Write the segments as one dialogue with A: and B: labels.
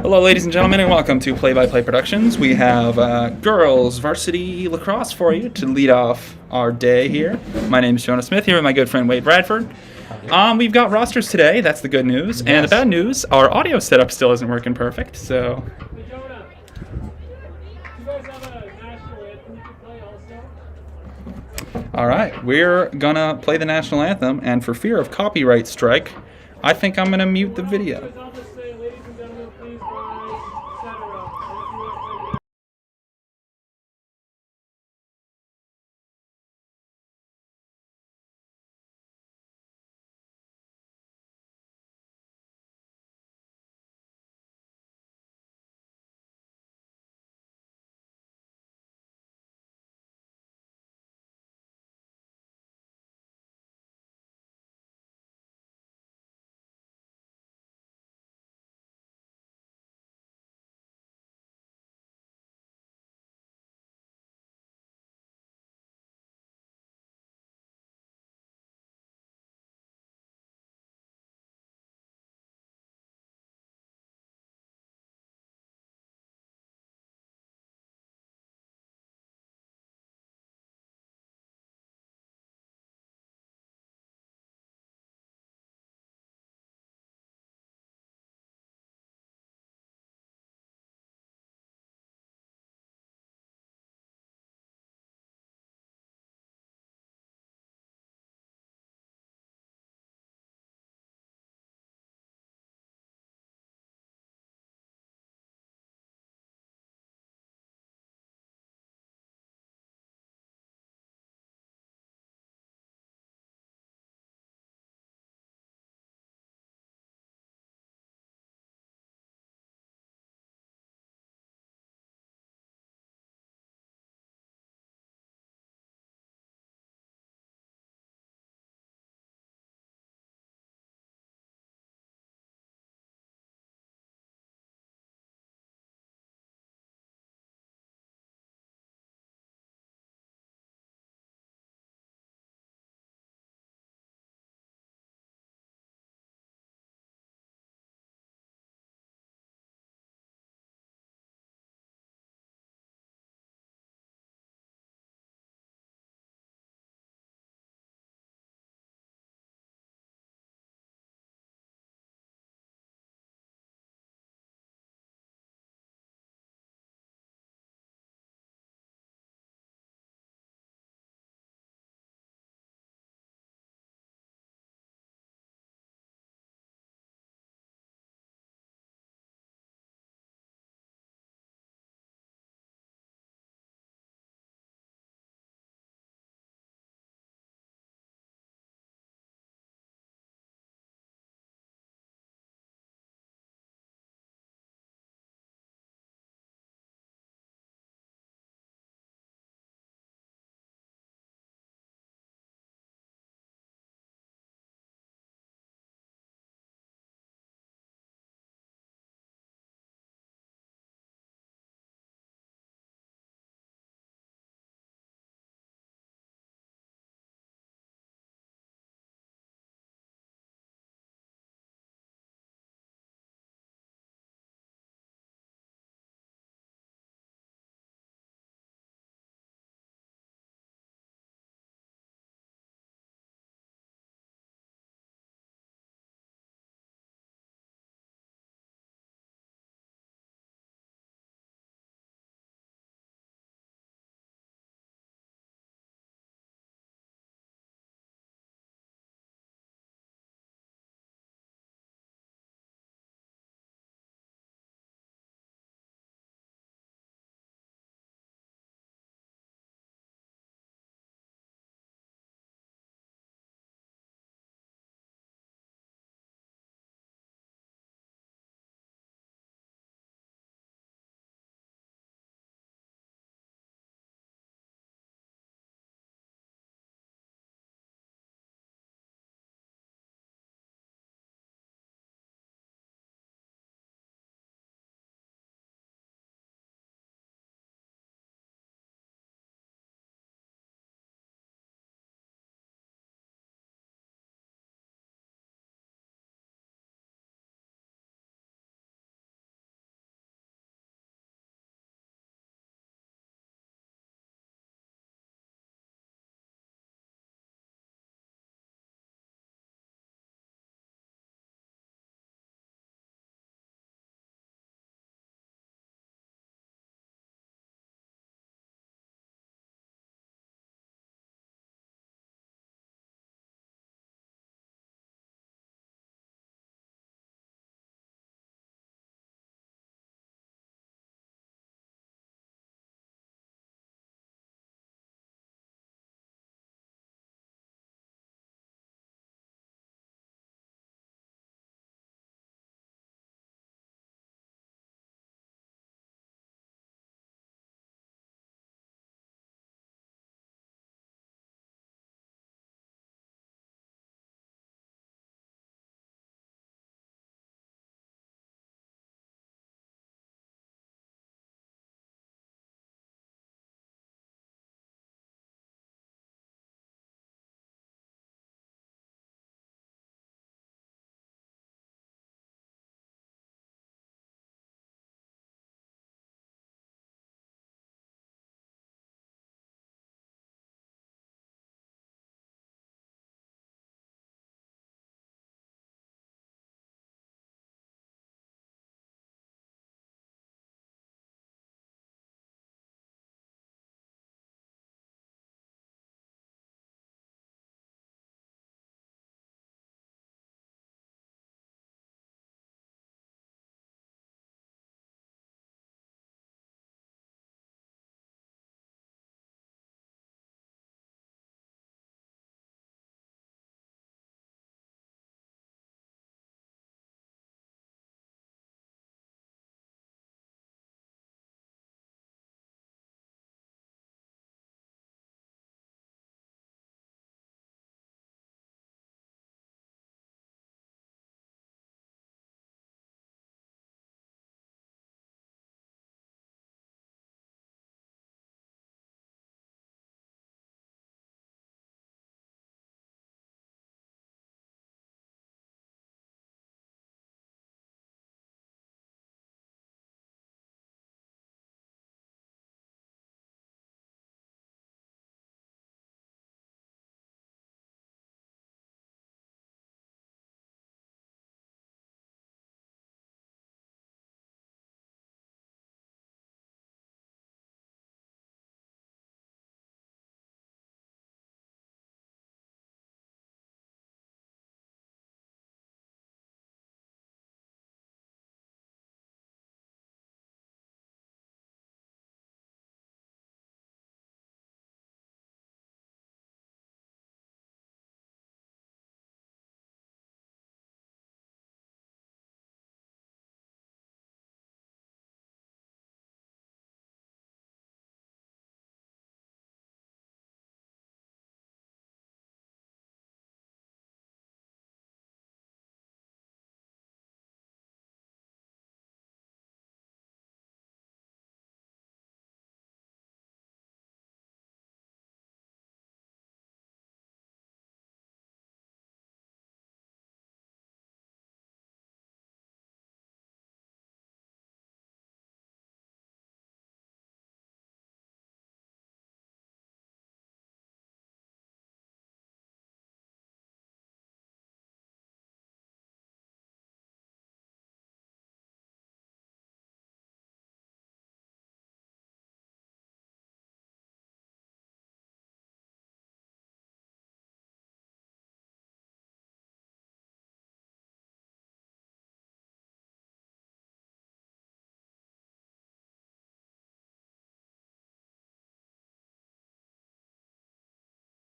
A: Hello, ladies and gentlemen, and welcome to Play by Play Productions. We have girls varsity lacrosse for you to lead off our day here. My name is Jonah Smith here with my good friend Wade Bradford. We've got rosters today. That's the good news. And the bad news, our audio setup still isn't working perfect. So,
B: Hey Jonah, you guys have a national anthem you can play also?
A: all right, we're gonna play the national anthem, and for fear of copyright strike, I think I'm gonna mute the video.
B: I'll just say, ladies and gentlemen, please rise, etc.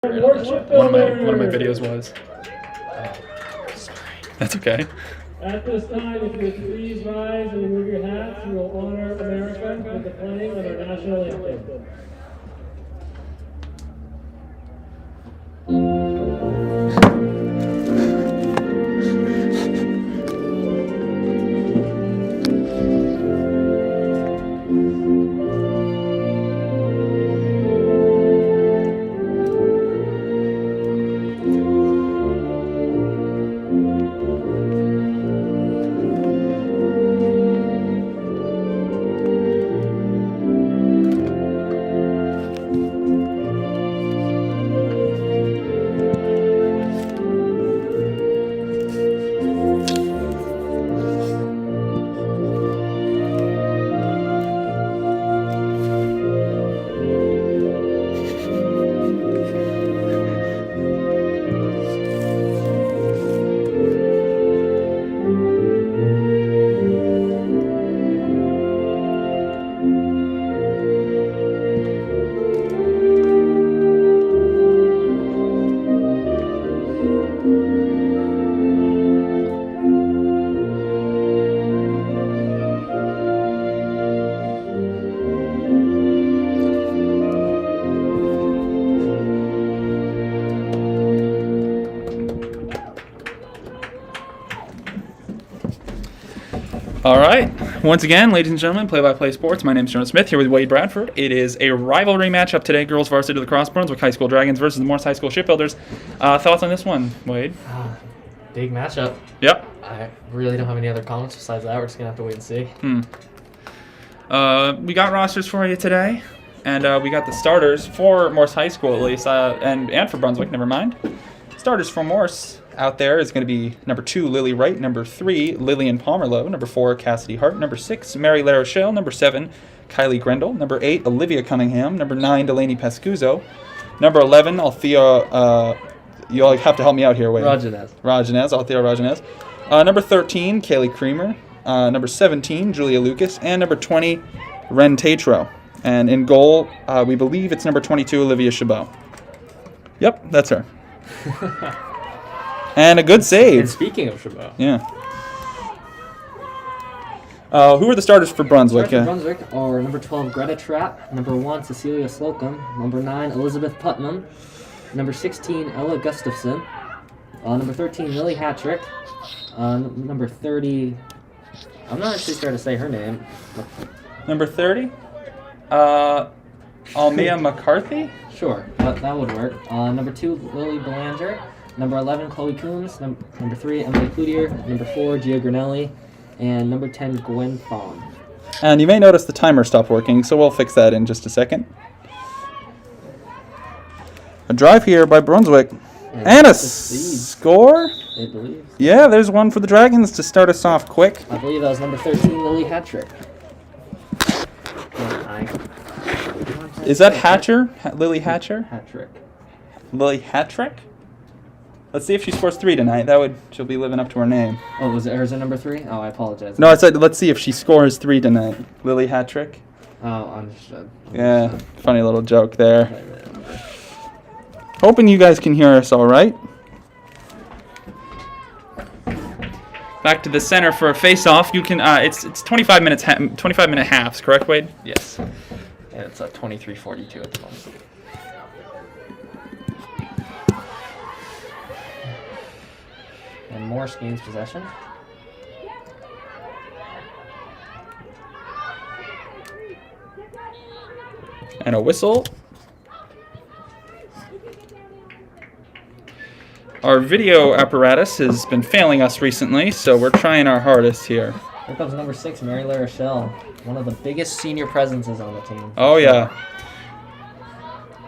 A: One of my videos was. That's okay.
B: At this time, if you would please rise and remove your hats, we will honor America with the playing of our national anthem.
A: All right. Once again, ladies and gentlemen, play-by-play sports. My name is Jonah Smith here with Wade Bradford. It is a rivalry matchup today. Girls varsity Lacrosse Brunswick High School Dragons versus the Morse High School Shipbuilders. Thoughts on this one, Wade?
C: Big matchup.
A: Yep.
C: I really don't have any other comments besides that. We're just going to have to wait and see.
A: We got rosters for you today, and we got the starters for Morse High School at least, and for Brunswick, never mind. Starters for Morse out there is going to be number 2, Lily Wright, number 3, Lillian Pomerlow, number 4, Cassidy Hart, number 6, Mary LaRochelle, number 7, Kylie Grendel, number 8, Olivia Cunningham, number 9, Delaney Pescuzzo, number 11, Althea, you'll have to help me out here, Wade. Althea Rajanez. Number 13, Kaylee Creamer, number 17, Julia Lucas, and number 20, Ren Tatro. And in goal, we believe it's number 22, Olivia Chabot. Yep, that's her. And a good save.
C: And speaking of Chabot.
A: Yeah. Who are the starters for Brunswick?
C: Brunswick are number 12, Greta Trapp, number 1, Cecilia Slocum, number 9, Elizabeth Putnam, number 16, Ella Gustafson, number 13, Lily Hattrick, number 30, I'm not actually sure to say her name.
A: Number 30? Almea McCarthy?
C: Sure, that would work. Number 2, Lily Belanger. Number 11, Chloe Coombs. Number 3, Emily Cloutier. Number 4, Gia Granelli. And number 10, Gwen Fawn.
A: And you may notice the timer stopped working, so we'll fix that in just a second. A drive here by Brunswick. And a score?
C: I believe.
A: Yeah, there's one for the Dragons to start us off quick.
C: I believe that was number 13, Lily Hattrick.
A: Is that Hatcher? Lily Hatcher?
C: Hattrick.
A: Lily Hattrick? Let's see if she scores 3 tonight. She'll be living up to her name.
C: Oh, was it number 3? Oh, I apologize.
A: No, I said let's see if she scores 3 tonight. Lily Hattrick.
C: Oh, understood.
A: Yeah, funny little joke there. Hoping you guys can hear us all right. Back to the center for a face-off. You can. It's 25 minutes. 25-minute halves, correct, Wade?
C: Yes. And it's 23:42 at the moment. And Morse gains possession.
A: And a whistle. Our video apparatus has been failing us recently, so we're trying our hardest here.
C: Here comes number 6, Mary LaRochelle, one of the biggest senior presences on the team.
A: Oh, yeah.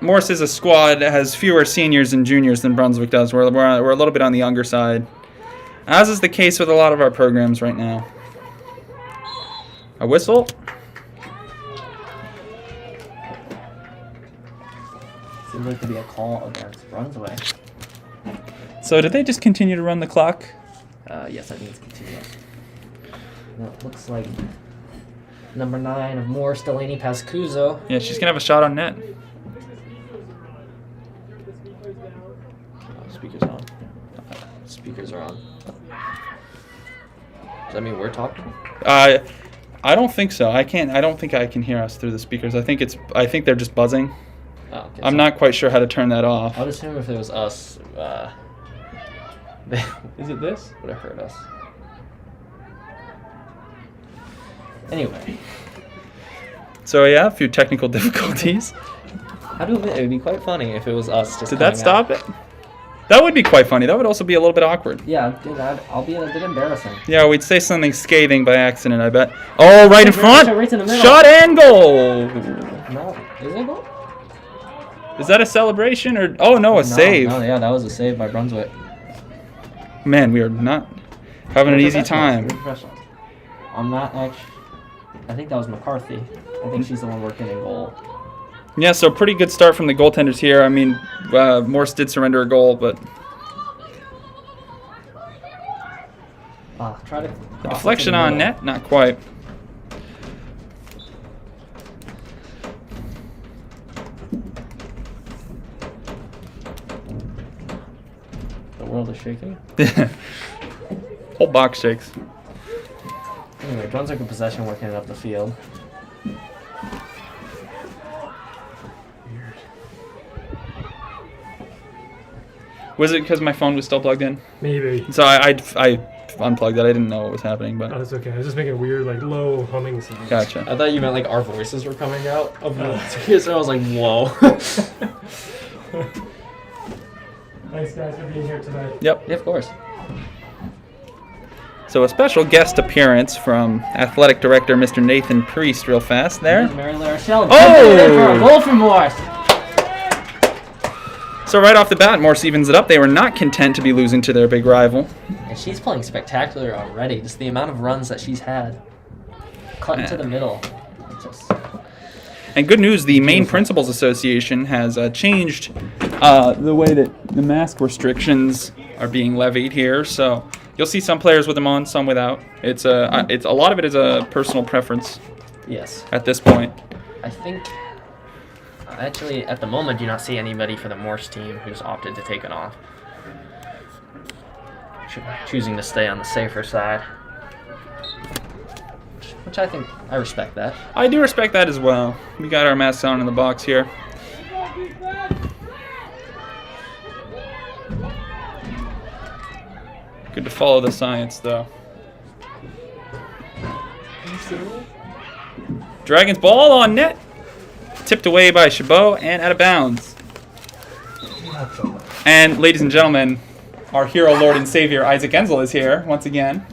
A: Morse is a squad that has fewer seniors and juniors than Brunswick does. We're a little bit on the younger side, as is the case with a lot of our programs right now. A whistle.
C: Seems like to be a call against Brunswick.
A: So did they just continue to run the clock?
C: Yes, I think it's continuous. Now it looks like number 9 of Morse, Delaney Pascuzzo.
A: Yeah, she's going to have a shot on net.
D: Oh, speakers on. Speakers are on. Does that mean we're talking?
A: I don't think so. I don't think I can hear us through the speakers. I think they're just buzzing.
D: Oh, okay.
A: I'm not quite sure how to turn that off.
D: I would assume if it was us, is it this? Would have hurt us. Anyway.
A: So yeah, a few technical difficulties.
D: How do you admit, it would be quite funny if it was us just
A: Did that
D: coming
A: stop
D: out.
A: it? That would be quite funny. That would also be a little bit awkward.
C: Yeah, dude, I'll be a bit embarrassing.
A: Yeah, we'd say something scathing by accident, I bet. Oh, right in front!
C: Right in the middle.
A: Shot and goal!
C: No, is it a goal?
A: Is that a celebration or... Oh, no, a save.
D: No, yeah, that was a save by Brunswick.
A: Man, we are not having an easy time.
C: We're professionals. I'm not actually... I think that was McCarthy. I think she's the one working in goal.
A: Yeah, so pretty good start from the goaltenders here. I mean, Morse did surrender a goal, but...
C: Try to...
A: The deflection on net? Not quite.
D: The world is shaking.
A: Whole box shakes.
D: Anyway, Brunswick in possession, working it up the field.
A: Was it because my phone was still plugged in?
B: Maybe.
A: So I unplugged it. I didn't know what was happening,
B: Oh,
A: but
B: that's okay. I was just making weird, like, low humming sounds.
A: gotcha.
D: I thought you meant like our voices were coming out of the so I was like, whoa.
B: Thanks, guys, for being here tonight.
A: Yep.
D: Yeah, of course.
A: So a special guest appearance from athletic director Mr. Nathan Priest real fast there.
C: Mary LaRochelle.
A: Oh!
C: For a goal from Morse.
A: So right off the bat, Morse evens it up. They were not content to be losing to their big rival.
D: And she's playing spectacular already. Just the amount of runs that she's had.
C: Cut into the middle. Just...
A: And good news, the Maine Principals Association has changed the way that the mask restrictions are being levied here. So you'll see some players with them on, some without. It's a lot of it is a personal preference
D: Yes.
A: at this point.
D: I think, actually, at the moment, do not see anybody for the Morse team who's opted to take it off. Choosing to stay on the safer side. Which I think, I respect that.
A: I do respect that as well. We got our masks on in the box here. Good to follow the science, though. Dragons ball on net. Tipped away by Chabot and out of bounds. And ladies and gentlemen, our hero, Lord and Savior, Isaac Enzel is here once again.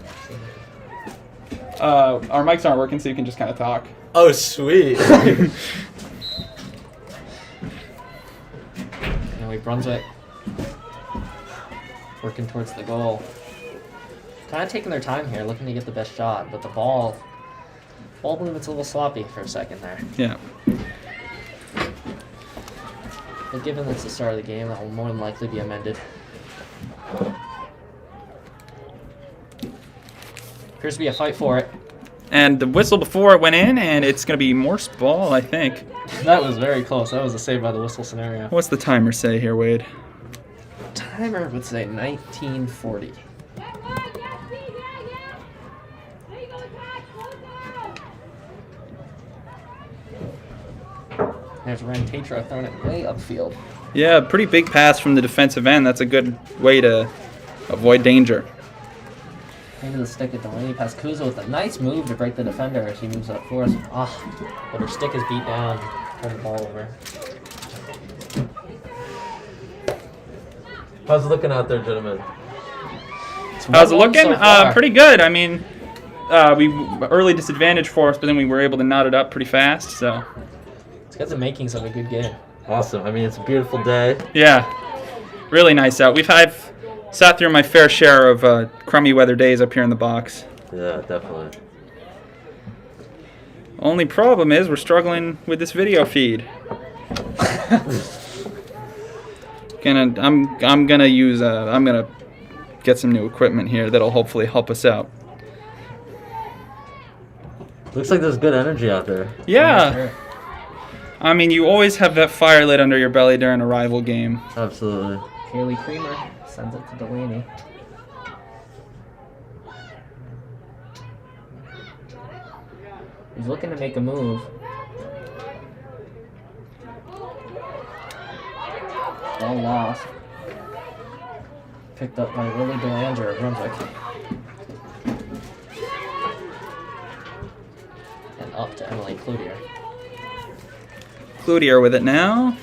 A: Our mics aren't working, so you can just kind of talk.
E: Oh, sweet.
D: Anyway, Brunswick working towards the goal. Kind of taking their time here, looking to get the best shot, but the ball movement's a little sloppy for a second there.
A: Yeah.
D: But given it's the start of the game, that will more than likely be amended. Appears to be a fight for it.
A: And the whistle before it went in, and it's going to be Morse ball, I think.
D: That was very close. That was a save by the whistle scenario.
A: What's the timer say here, Wade?
D: Timer would say 1940. There's Ren Tatro throwing it way upfield.
A: Yeah, pretty big pass from the defensive end. That's a good way to avoid danger.
C: Into the stick at Delaney. Past Kuzo with a nice move to break the defender as she moves up for us.
D: But her stick is beat down. Turn the ball over.
E: How's it looking out there, gentlemen?
A: How's it looking?
D: So far.
A: Pretty good. I mean, early disadvantage for us, but then we were able to knot it up pretty fast. So
D: It's got the makings of a good game.
E: Awesome. I mean, it's a beautiful day.
A: yeah, really nice out. I've sat through my fair share of crummy weather days up here in the box.
E: Yeah, definitely.
A: Only problem is we're struggling with this video feed. I'm gonna get some new equipment here that'll hopefully help us out.
E: Looks like there's good energy out there.
A: Yeah.
D: Sure.
A: I mean, you always have that fire lit under your belly during a rival game.
E: Absolutely.
D: Kaylee Creamer sends it to Delaney. He's looking to make a move. Ball lost. Picked up by Lily Belanger of Brunswick. And up to Emily Cloutier.
A: Cloutier with it now.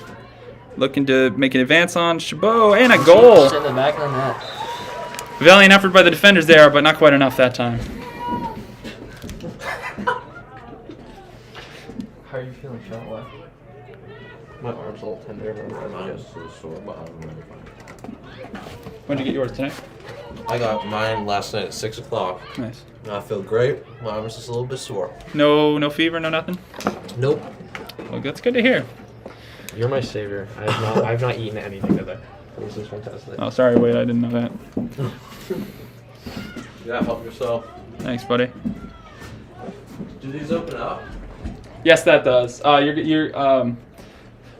A: Looking to make an advance on Chabot. And a goal.
D: In the back of the net.
A: Valiant effort by the defenders there, but not quite enough that time.
E: How are you feeling, Charlotte? My arm's a little tender. Mine's sore, but I'm really fine.
A: When'd you get yours tonight?
E: I got mine last night at 6 o'clock.
A: Nice.
E: I feel great. My arm's just a little bit sore.
A: No fever, no nothing?
E: Nope.
A: Well, that's good to hear.
F: You're my savior. I've not eaten anything today. This is fantastic.
A: Oh, sorry, Wade, I didn't know that.
E: Yeah, help yourself.
A: Thanks, buddy.
E: Do these open up?
A: Yes, that does.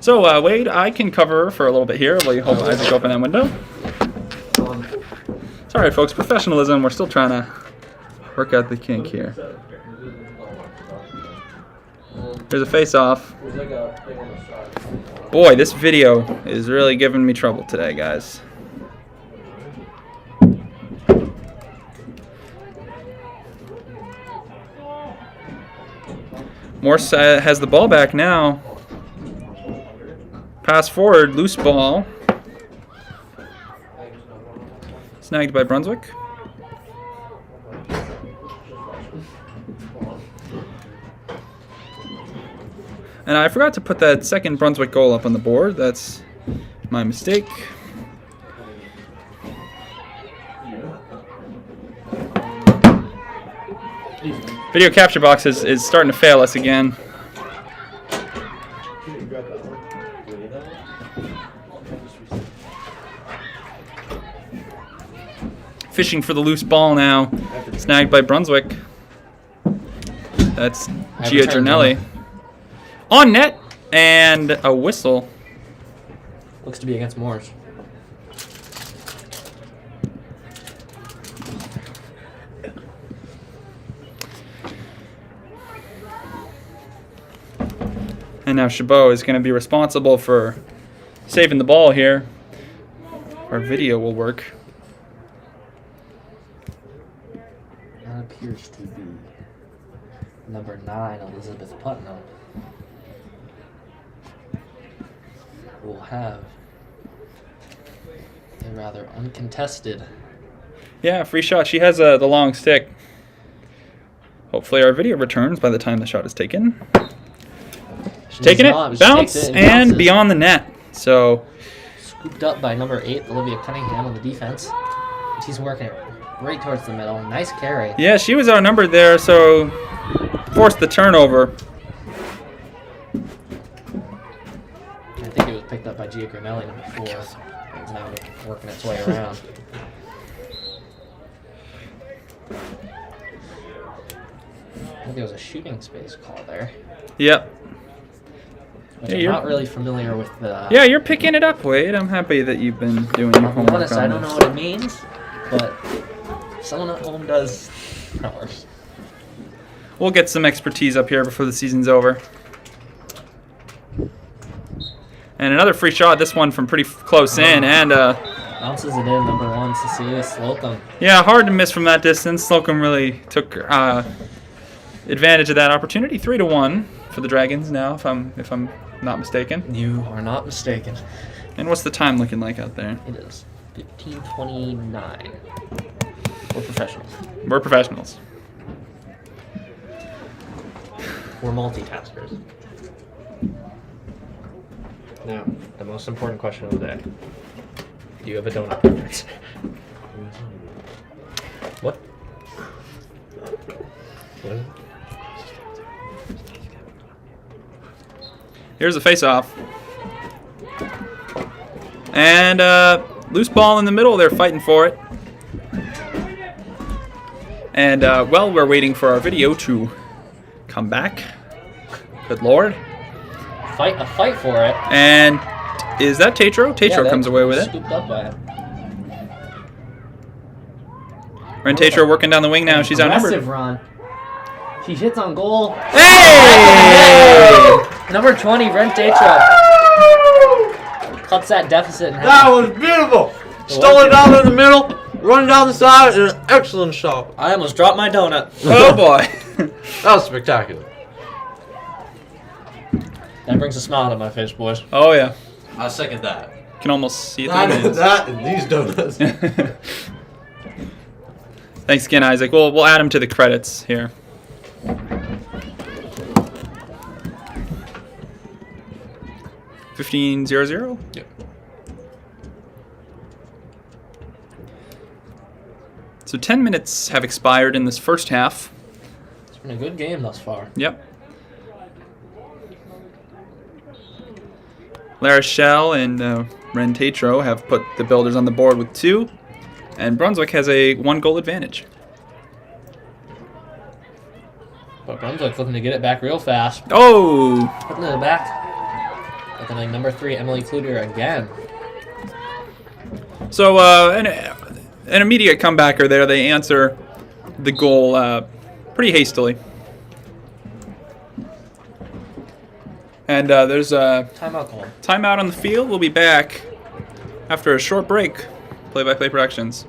A: So, Wade, I can cover for a little bit here while you hold Isaac open that window. Sorry, folks, professionalism. We're still trying to work out the kink here. There's a face-off. Boy, this video is really giving me trouble today, guys. Morse has the ball back now. Pass forward, loose ball. Snagged by Brunswick. And I forgot to put that second Brunswick goal up on the board. That's my mistake. Video capture box is starting to fail us again. Fishing for the loose ball now. Snagged by Brunswick. That's Gia Giornelli. On net, and a whistle.
D: Looks to be against Morse.
A: And now Chabot is going to be responsible for saving the ball here. Our video will work.
D: That appears to be number 9, Elizabeth Putnam. Will have a rather uncontested.
A: Yeah, free shot. She has the long stick. Hopefully our video returns by the time the shot is taken. She's taking it, bounce, and
D: bounces.
A: beyond the net. So
D: Scooped up by number 8, Olivia Cunningham on the defense. She's working it right towards the middle. Nice carry.
A: yeah, she was outnumbered there, so forced the turnover.
D: I think it was picked up by Gia Granelli, number 4. It's now working its way around. I think there was a shooting space call there.
A: Yep.
D: Which
A: Yeah,
D: I'm
A: you're-
D: not really familiar with the...
A: Yeah, you're picking it up, Wade. I'm happy that you've been doing your
D: I'll be
A: homework
D: honest,
A: on
D: I don't know
A: this.
D: what it means, but someone at home does. That works.
A: We'll get some expertise up here before the season's over. And another free shot, this one from pretty close in, and
D: Bounces it in, number 1, Cecilia Slocum.
A: yeah, hard to miss from that distance. Slocum really took advantage of that opportunity. 3-1 for the Dragons now, if I'm not mistaken.
D: You are not mistaken.
A: And what's the time looking like out there?
D: It is 15:29. We're professionals.
A: We're professionals.
D: We're multitaskers.
F: Now, the most important question of the day. Do you have a donut preference? What? What is it?
A: Here's a face-off. And loose ball in the middle. They're fighting for it. And while we're waiting for our video to come back, good Lord,
D: fight for it.
A: And is that Tatro? Tatro comes away with it.
D: Scooped up by it.
A: Ren Tatro working down the wing now. She's outnumbered.
D: Aggressive run. She hits on goal.
A: Hey!
D: Number 20, Ren Tatro. Cuts that deficit in half.
E: That was beautiful. Stole it down in the middle, run down the side, and an excellent shot.
D: I almost dropped my donut.
A: Oh boy.
E: That was spectacular.
D: That brings a smile to my face, boys.
A: Oh yeah.
E: I second that.
A: Can almost see it.
E: That and these donuts.
A: Thanks again, Isaac. We'll add him to the credits here. $15.00.
E: Yep.
A: So 10 minutes have expired in this first half.
D: It's been a good game thus far.
A: Yep. La Rochelle and Ren Tatro have put the Builders on the board with 2, and Brunswick has a 1-goal advantage.
D: But Brunswick looking to get it back real fast.
A: Oh!
D: Putting it back. Looking like number 3, Emily Kluter again.
A: So an immediate comebacker there. They answer the goal pretty hastily. And there's a
D: Timeout call.
A: timeout on the field. We'll be back after a short break. Play-by-play Productions.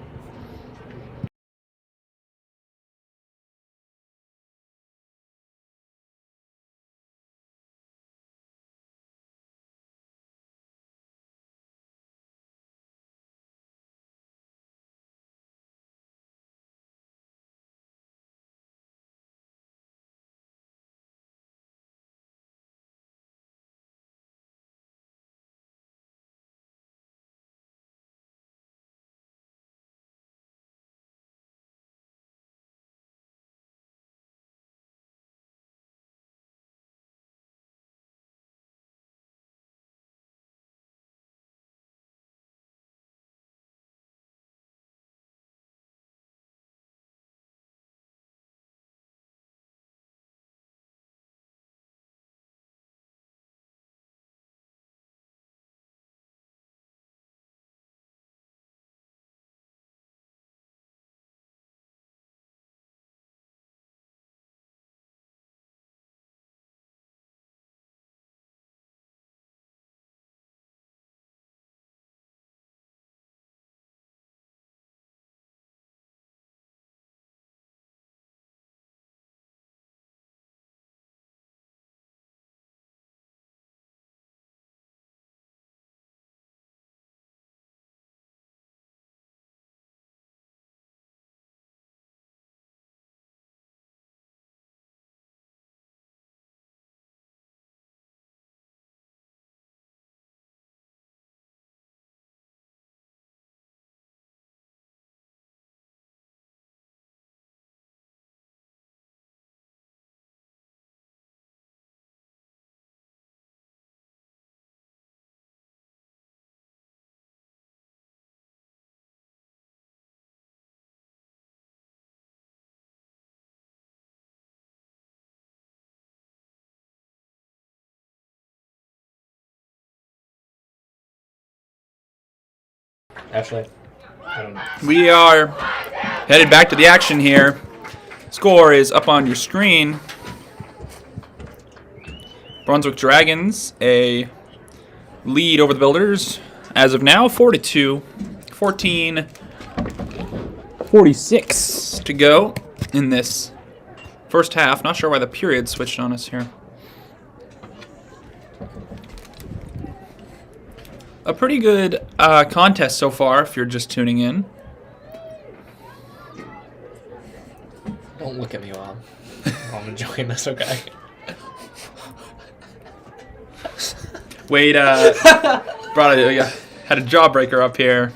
F: Actually, I don't know.
A: We are headed back to the action here. Score is up on your screen. Brunswick Dragons, a lead over the Builders as of now, 4-2. 14:46 to go in this first half. Not sure why the period switched on us here. A pretty good contest so far if you're just tuning in.
D: Don't look at me while I'm enjoying this, okay?
A: Wade had a jawbreaker up here,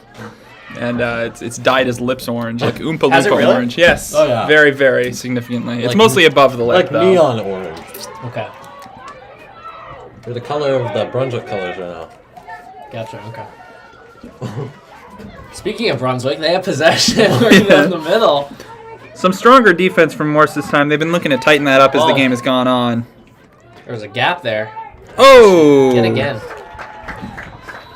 A: and it's dyed his lips orange, like Oompa
D: Has it
A: Loompa
D: really?
A: orange. Yes,
E: Oh, yeah.
A: very, very significantly. It's
E: Like-
A: mostly above the lip,
E: Like
A: though.
E: neon orange.
D: Okay.
E: They're the color of the Brunswick colors right now.
D: Gotcha, okay. Speaking of Brunswick, they have possession right down the middle.
A: Some stronger defense from Morse this time. They've been looking to tighten that up as the
D: Oh.
A: game has gone on.
D: There was a gap there.
A: Oh!
D: Yet again.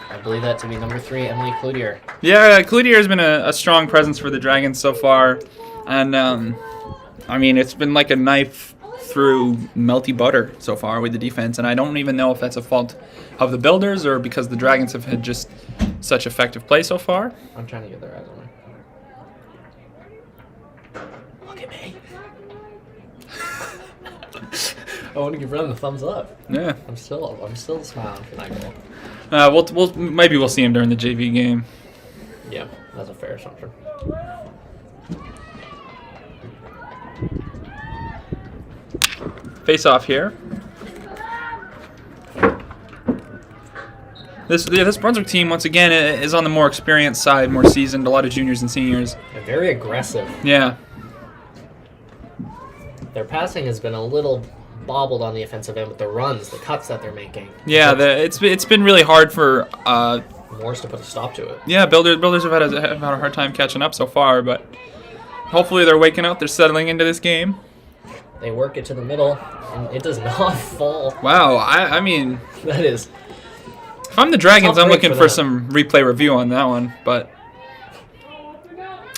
D: I believe that to be number 3, Emily Cloutier.
A: Yeah, Cloutier has been a strong presence for the Dragons so far. And, I mean, it's been like a knife through melty butter so far with the defense. And I don't even know if that's a fault of the builders or because the Dragons have had just such effective play so far.
F: I'm trying to get their eyes on me.
D: Look at me. I want to give them the thumbs up.
A: Yeah.
D: I'm still smiling for that goal.
A: Maybe we'll see him during the JV game.
F: Yeah, that's a fair assumption.
A: Face off here. This Brunswick team, once again, is on the more experienced side, more seasoned, a lot of juniors and seniors.
D: They're very aggressive.
A: Yeah.
D: Their passing has been a little bobbled on the offensive end with the runs, the cuts that they're making.
A: Yeah, it's been really hard for
F: Morse to put a stop to it.
A: yeah, builders have had a hard time catching up so far, but hopefully they're waking up, they're settling into this game.
D: They work it to the middle, and it does not fall.
A: Wow, I mean,
D: That is.
A: if I'm the Dragons,
D: Tough
A: I'm
D: break
A: looking
D: for
A: for
D: them.
A: some replay review on that one, but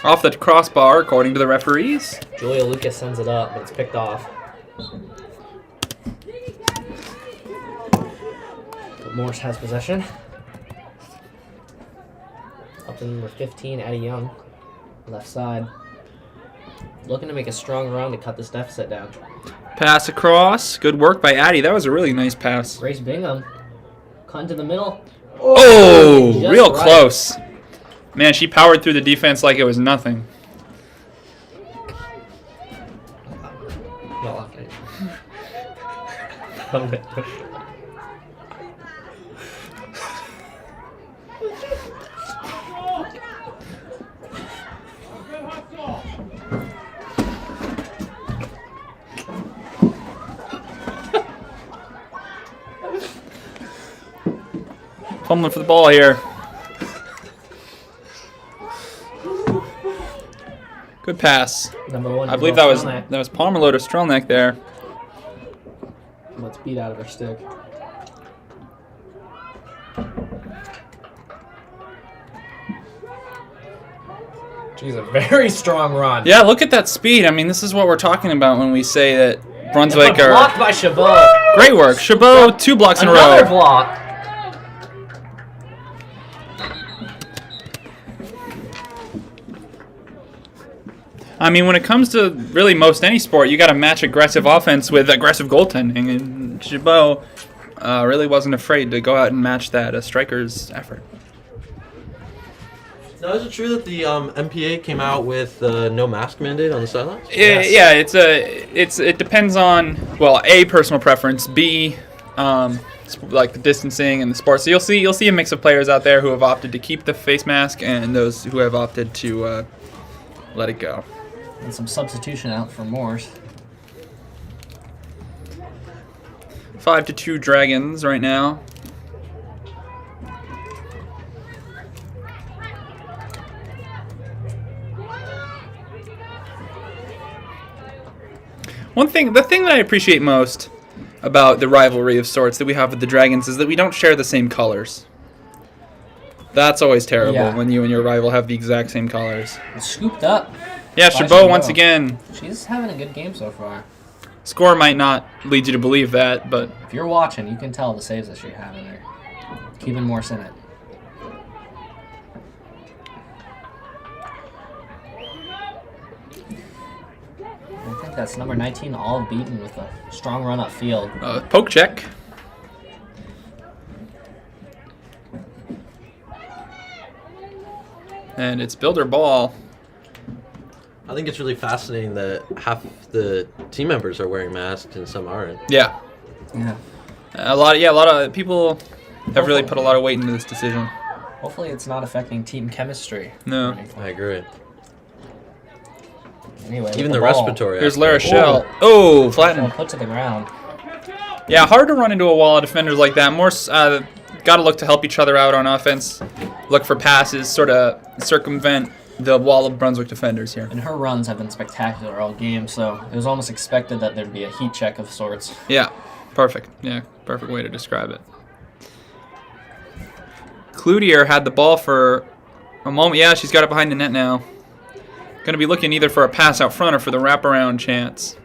A: off the crossbar, according to the referees.
D: Julia Lucas sends it up, but it's picked off. But Morse has possession. Up to number 15, Addie Young. Left side. Looking to make a strong run to cut this deficit down.
A: Pass across, good work by Addie. That was a really nice pass.
D: Grace Bingham. Cut into the middle.
A: Oh,
D: just
A: real
D: right.
A: close. Man, she powered through the defense like it was nothing.
F: No, okay.
A: Fumbling for the ball here. Good pass.
D: Number 1.
A: I believe that was Palmerlow to Strelneck there.
D: Let's beat out of her stick. She's a very strong run.
A: Yeah, look at that speed. I mean, this is what we're talking about when we say that Brunswick
D: But blocked
A: are
D: by Chabot.
A: great work. Chabot, 2 blocks in a
D: Another
A: row.
D: block.
A: I mean, when it comes to really most any sport, you got to match aggressive offense with aggressive goaltending, and Chabot really wasn't afraid to go out and match that, a striker's effort.
E: Now, is it true that the MPA came out with no mask mandate on the sidelines?
D: Yes.
A: Yeah, it depends on, well, A, personal preference, B, like the distancing and the sports. So you'll see a mix of players out there who have opted to keep the face mask and those who have opted to let it go.
D: And some substitution out for Morse.
A: 5-2 Dragons right now. The thing that I appreciate most about the rivalry of sorts that we have with the Dragons is that we don't share the same colors. That's always terrible
D: Yeah.
A: when you and your rival have the exact same colors.
D: Scooped up.
A: Yeah,
D: By
A: Chabot once
D: Chabot.
A: again.
D: She's having a good game so far.
A: Score might not lead you to believe that, but
D: If you're watching, you can tell the saves that she's having there. Keeping Morse in it. I think that's number 19, Olive Beaton, with a strong run upfield.
A: poke check. And it's builder ball.
E: I think it's really fascinating that half the team members are wearing masks and some aren't.
A: Yeah.
D: Yeah.
A: A lot of people have really put a lot of weight into this decision.
D: Hopefully it's not affecting team chemistry.
A: No.
E: I agree.
D: Anyway,
E: Even
D: with
E: the
D: ball,
E: respiratory.
A: Here's
E: aspect.
A: Lara Shell. Oh,
D: Well,
A: flattened.
D: put to the ground.
A: Yeah, hard to run into a wall of defenders like that. Morse got to look to help each other out on offense. Look for passes, sort of circumvent the wall of Brunswick defenders here.
D: And her runs have been spectacular all game, so it was almost expected that there'd be a heat check of sorts.
A: Yeah. Perfect. Yeah, perfect way to describe it. Cloutier had the ball for a moment. Yeah, she's got it behind the net now. Going to be looking either for a pass out front or for the wraparound chance.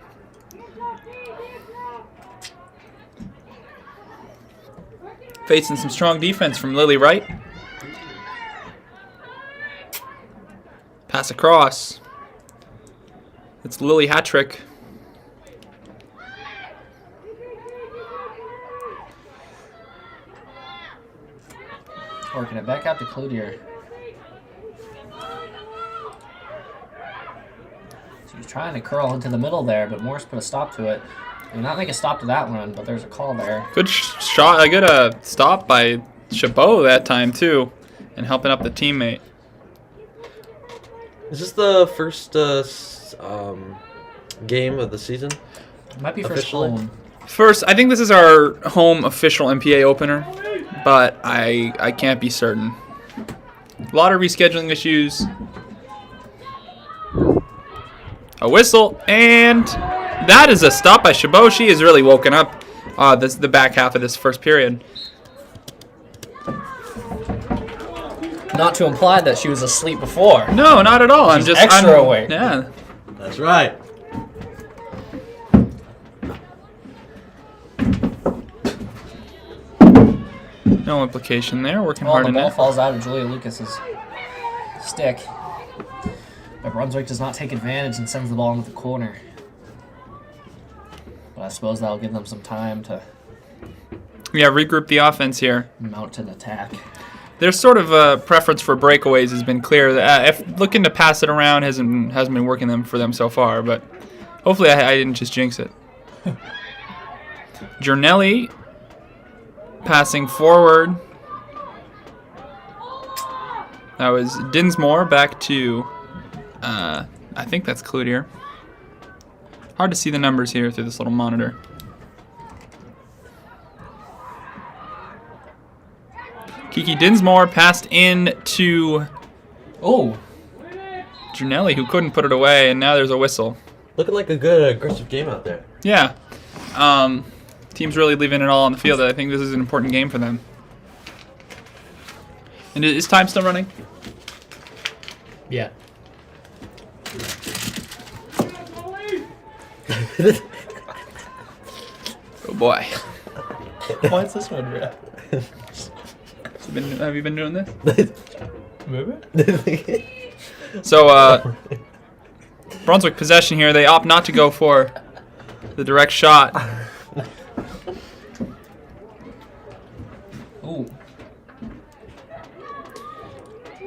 A: Facing some strong defense from Lily Wright. Pass across. It's Lily hat-trick.
D: Working it back out to Cloutier. She was trying to curl into the middle there, but Morse put a stop to it. Did not make a stop to that one, but there's a call there.
A: Good shot. A good stop by Chabot that time, too, and helping up the teammate.
E: Is this the first game of the season?
D: It might be first
E: Officially?
D: home.
A: First, I think this is our home official MPA opener, but I can't be certain. A lot of rescheduling issues. A whistle, and that is a stop by Chabot. She has really woken up the back half of this first period.
D: Not to imply that she was asleep before.
A: No, not at all.
D: She's extra awake.
A: Yeah.
E: That's right.
A: No implication there. Working
D: Well,
A: hard
D: the
A: in
D: ball
A: it.
D: falls out of Julia Lucas's stick. But Brunswick does not take advantage and sends the ball into the corner. But I suppose that'll give them some time to
A: Yeah, regroup the offense here.
D: mount an attack.
A: Their sort of preference for breakaways has been clear. If looking to pass it around hasn't been working for them so far, but hopefully I didn't just jinx it. Giornelli passing forward. That was Dinsmore back to, I think that's Cloutier. Hard to see the numbers here through this little monitor. Kiki Dinsmore passed in to
D: Oh,
A: Giornelli, who couldn't put it away, and now there's a whistle.
E: Looking like a good aggressive game out there.
A: Yeah. Team's really leaving it all on the field. I think this is an important game for them. And is time still running?
F: Yeah.
A: Oh boy.
F: Why is this one red?
A: Have you been doing this?
F: Maybe?
A: So, Brunswick possession here. They opt not to go for the direct shot.
D: ooh.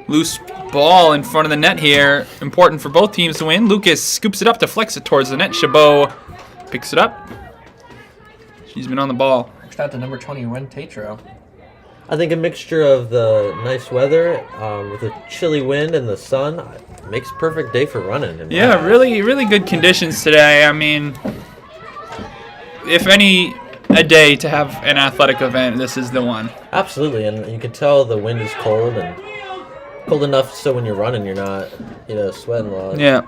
A: Loose ball in front of the net here. Important for both teams to win. Lucas scoops it up to flex it towards the net. Chabot picks it up. She's been on the ball.
D: Reached out to number 21, Tatro.
E: I think a mixture of the nice weather with the chilly wind and the sun makes a perfect day for running. in my
A: Yeah,
E: eyes.
A: really good conditions today. I mean, if a day to have an athletic event, this is the one.
E: Absolutely, and you can tell the wind is cold and cold enough so when you're running, you're not, sweating a lot.
A: Yeah.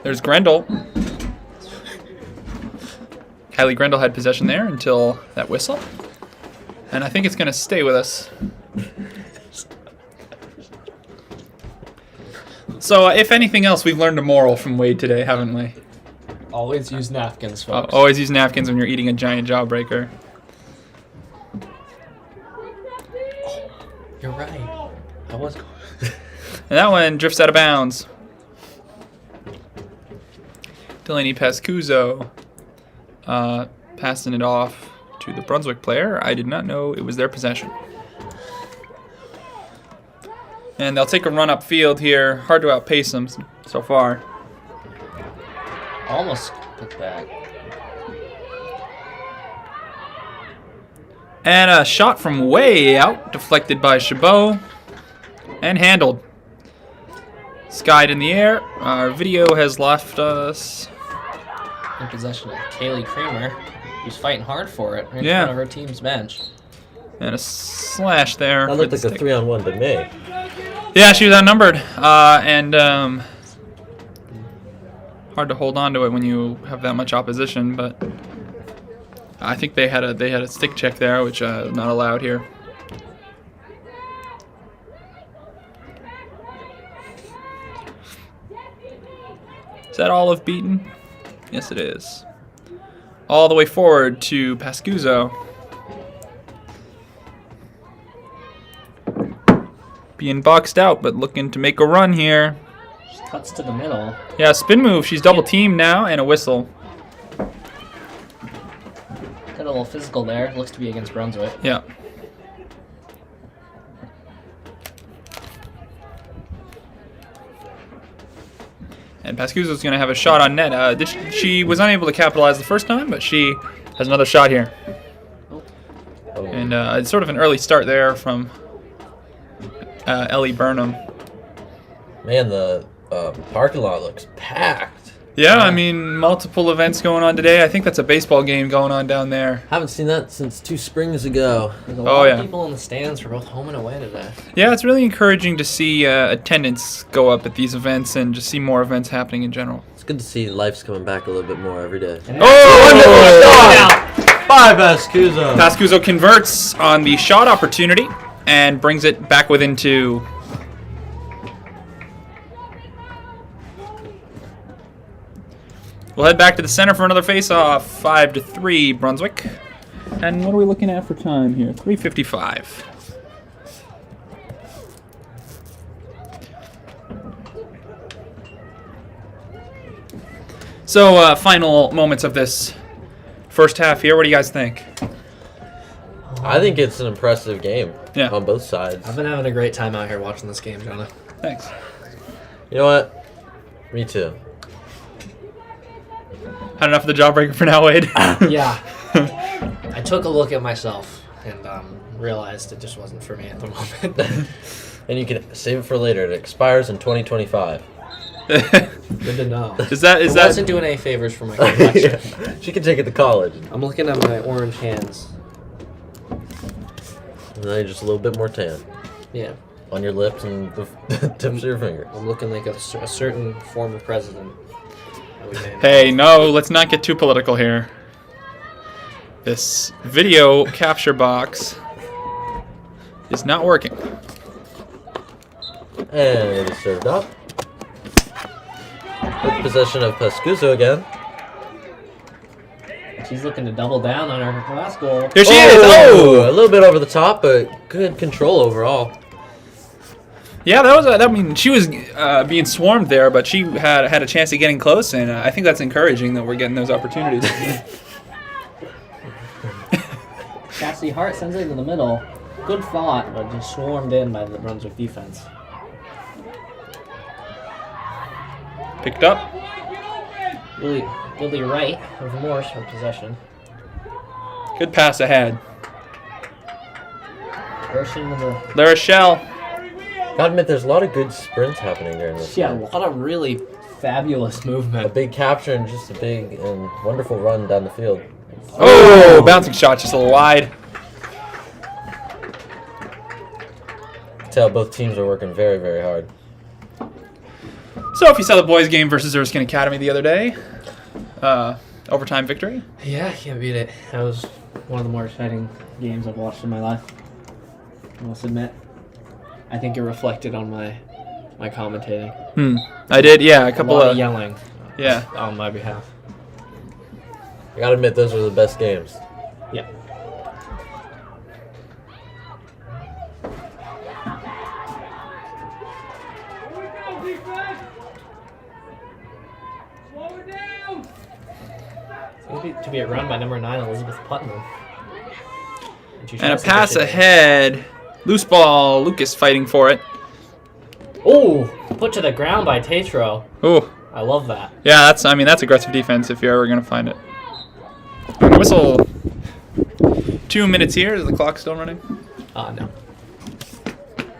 A: There's Grendel. Kylie Grendel had possession there until that whistle. And I think it's going to stay with us. So, if anything else, we've learned a moral from Wade today, haven't we?
F: Always use napkins, folks.
A: Always use napkins when you're eating a giant jawbreaker.
F: You're right. I was.
A: And that one drifts out of bounds. Delaney Pascuzzo passing it off to the Brunswick player. I did not know it was their possession. And they'll take a run upfield here. Hard to outpace them so far.
D: Almost put back.
A: And a shot from way out, deflected by Chabot, and handled. Skied in the air. Our video has left us.
D: In possession of Kaylee Creamer, who's fighting hard for it in
A: Yeah.
D: front of her team's bench.
A: And a slash there.
E: That
A: with
E: looked
A: the
E: like a
A: stick.
E: 3-on-1 to me.
A: Yeah, she was outnumbered. And hard to hold on to it when you have that much opposition, but I think they had a stick check there, which not allowed here. Is that all of beaten? Yes, it is. All the way forward to Pascuzzo. Being boxed out, but looking to make a run here.
D: Just cuts to the middle.
A: Yeah, spin move. She's double teamed now, and a whistle.
D: Got a little physical there. Looks to be against Brunswick.
A: Yeah. And Pascuzzo's going to have a shot on net. She was unable to capitalize the first time, but she has another shot here.
E: Oh.
A: And it's sort of an early start there from Ellie Burnham.
E: Man, the parking lot looks packed.
A: Yeah, I mean, multiple events going on today. I think that's a baseball game going on down there.
E: Haven't seen that since 2 springs ago.
D: There's a
A: Oh,
D: lot
A: yeah.
D: of people in the stands for both home and away today.
A: Yeah, it's really encouraging to see attendance go up at these events and just see more events happening in general.
E: It's good to see life's coming back a little bit more every day.
A: Oh!
E: Bye, Pascuzzo.
A: Pascuzzo converts on the shot opportunity and brings it back within 2. We'll head back to the center for another face-off. 5-3 Brunswick. And what are we looking at for time here? 3:55. So, final moments of this first half here. What do you guys think?
E: I think it's an impressive game
A: Yeah.
E: on both sides.
F: I've been having a great time out here watching this game, Jonah.
A: Thanks.
E: You know what? Me too.
A: Had enough of the jawbreaker for now, Wade?
F: Yeah. I took a look at myself and realized it just wasn't for me at the moment.
E: And you can save it for later. It expires in 2025.
F: Good to know.
A: Is
F: It
A: that
F: wasn't doing any favors for my complexion.
E: She can take it to college.
F: I'm looking at my orange hands.
E: And then you're just a little bit more tan
F: Yeah.
E: on your lips and the tips of your fingers.
F: I'm looking like a certain former president. that we may know.
A: Hey, no, let's not get too political here. This video capture box is not working.
E: And it's served up. With possession of Pascuzzo again.
D: She's looking to double down on her last goal.
A: Here she is! Oh!
E: A little bit over the top, but good control overall.
A: Yeah, she was being swarmed there, but she had a chance of getting close, and I think that's encouraging that we're getting those opportunities.
C: Cassidy Hart sends it into the middle. Good thought, but just swarmed in by the Brunswick defense.
A: Picked up.
D: Really right of Morse for possession.
A: Good pass ahead.
D: Rushing into the...
A: La Rochelle.
E: Gotta admit, there's a lot of good sprints happening during this
D: She had a
E: game.
D: lot of really fabulous
E: A
D: movement.
E: big capture and just a big and wonderful run down the field.
A: Oh, bouncing shot just a little wide.
E: You can tell both teams are working very, very hard.
A: So if you saw the boys' game versus Erskine Academy the other day, overtime victory.
F: Yeah, can't beat it.
C: That was one of the more exciting games I've watched in my life. I must admit.
F: I think it reflected on my commentating.
A: I did, yeah, a
F: A
A: couple
F: lot of
A: of
F: yelling
A: yeah.
F: on my behalf.
E: I gotta admit, those are the best games.
F: Yeah. Seems to be a run by number 9, Elizabeth Putnam.
A: And a pass ahead. Loose ball. Lucas fighting for it.
D: Oh, put to the ground by Tatro.
A: Oh,
D: I love that.
A: yeah. That's aggressive defense if you're ever gonna find it. Whistle. 2 minutes here. Is the clock still running?
F: No.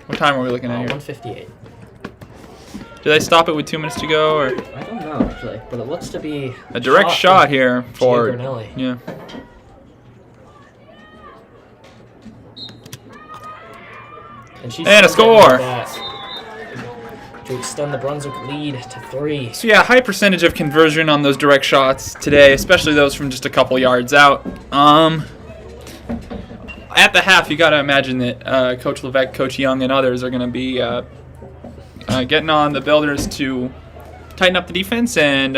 A: What time are we looking at here?
F: 158.
A: Did they stop it with 2 minutes to go, or
D: I don't know actually, but it looks to be
A: a direct shot here for?
F: Granelli.
A: Yeah.
F: And
A: And a score!
D: to extend the Brunswick lead to 3.
A: So yeah, high percentage of conversion on those direct shots today, especially those from just a couple yards out. At the half, you got to imagine that Coach Levesque, Coach Young, and others are going to be getting on the builders to tighten up the defense and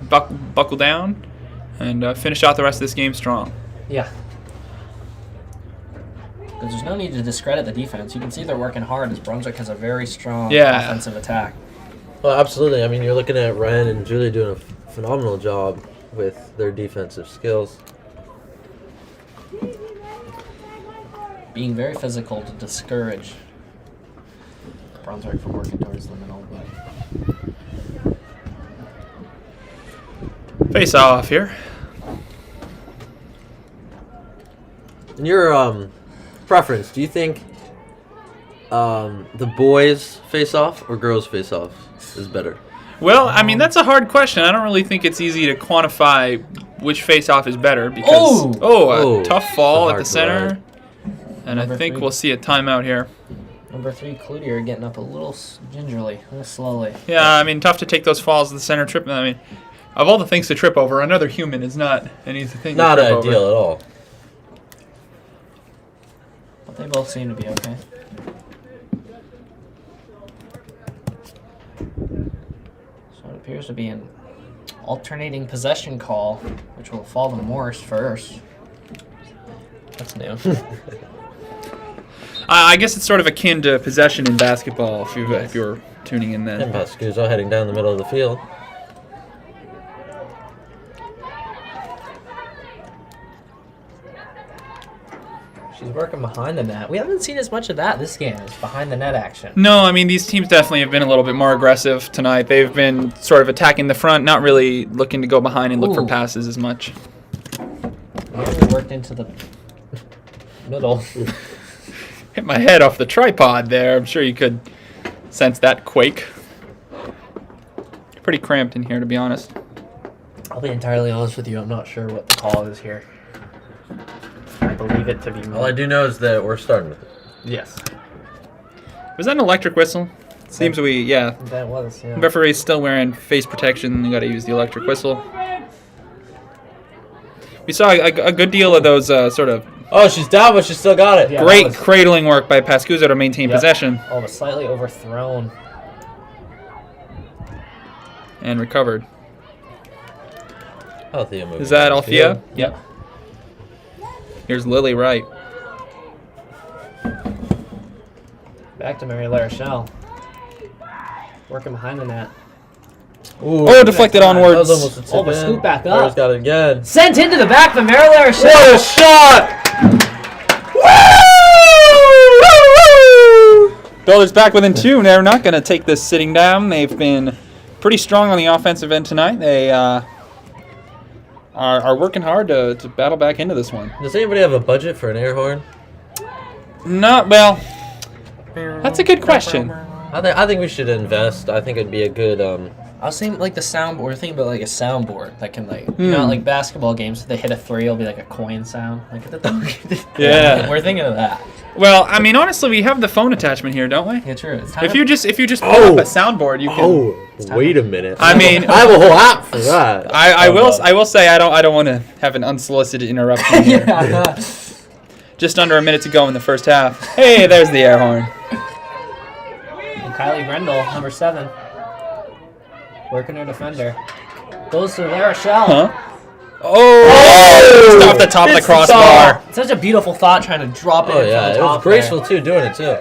A: buckle down and finish out the rest of this game strong.
D: Yeah. Because there's no need to discredit the defense. You can see they're working hard as Brunswick has a very strong offensive attack.
E: Well, absolutely. I mean, you're looking at Ren and Julia doing a phenomenal job with their defensive skills.
D: Being very physical to discourage Brunswick from working towards the middle. But
A: Face off here.
E: In your preference, do you think the boys face off or girls face off is better?
A: Well, I mean, that's a hard question. I don't really think it's easy to quantify which face-off is better because a tough fall at the center, and I think we'll see a timeout here.
D: Number 3, Cloutier getting up a little gingerly, a little slowly.
A: Yeah, I mean, tough to take those falls at the center trip. I mean, of all the things to trip over, another human is not an easy thing
E: Not
A: to trip
E: ideal
A: over.
E: at all.
D: But they both seem to be okay. So it appears to be an alternating possession call, which will fall to Morse first. That's new.
A: I guess it's sort of akin to possession in basketball if you're tuning in then.
E: And Pascuso heading down the middle of the field.
D: She's working behind the net. We haven't seen as much of that this game as behind the net action.
A: No, I mean, these teams definitely have been a little bit more aggressive tonight. They've been sort of attacking the front, not really looking to go behind and look for passes as much.
D: Really worked into the middle.
A: Hit my head off the tripod there. I'm sure you could sense that quake. Pretty cramped in here, to be honest.
D: I'll be entirely honest with you. I'm not sure what the call is here. I believe it to be
E: All I do know is that we're starting with it.
D: Yes.
A: Was that an electric whistle? Seems
D: That was, yeah.
A: Referee's still wearing face protection. You got to use the electric whistle. We saw a good deal of those sort of
E: Oh, she's down, but she still got it.
D: Yeah,
A: great cradling work by Pascuso to maintain possession
D: Oh, but slightly overthrown.
A: and recovered.
E: Althea moving
A: Is that
E: down the
A: Althea?
E: field.
D: Yep.
A: Here's Lily Wright.
D: Back to Mary LaRochelle. Working behind the net.
E: Ooh,
A: Oh, deflected
E: that was
A: onwards.
E: almost a tip
D: but
E: in.
D: scoop back up.
E: Laura's got it again.
D: Sent into the back by Mary LaRochelle.
E: What a shot!
A: Builders back within 2. They're not going to take this sitting down. They've been pretty strong on the offensive end tonight. They are working hard to battle back into this one.
E: Does anybody have a budget for an air horn?
A: Not well. That's a good question.
E: I think we should invest. I think it'd be a good.
D: I was thinking like the soundboard. We're thinking about like a soundboard that can like, you know, like basketball games. If they hit a 3, it'll be like a coin sound. Like
A: Yeah.
D: We're thinking of that.
A: Well, I mean, honestly, we have the phone attachment here, don't we?
D: Yeah, true. It's time
A: If you just pull up a soundboard, you can.
E: Wait a minute.
A: I mean,
E: I have a whole app for that.
A: I will say I don't want to have an unsolicited interruption here. Just under a minute to go in the first half. Hey, there's the air horn.
D: And Kylie Grendel, number 7, working her defender. Goes to LaRochelle.
A: Huh? Oh! Just off the top of the crossbar.
D: Such a beautiful thought trying to drop it
E: Oh
D: in
E: yeah,
D: from the
E: it
D: top
E: was graceful too, doing it too.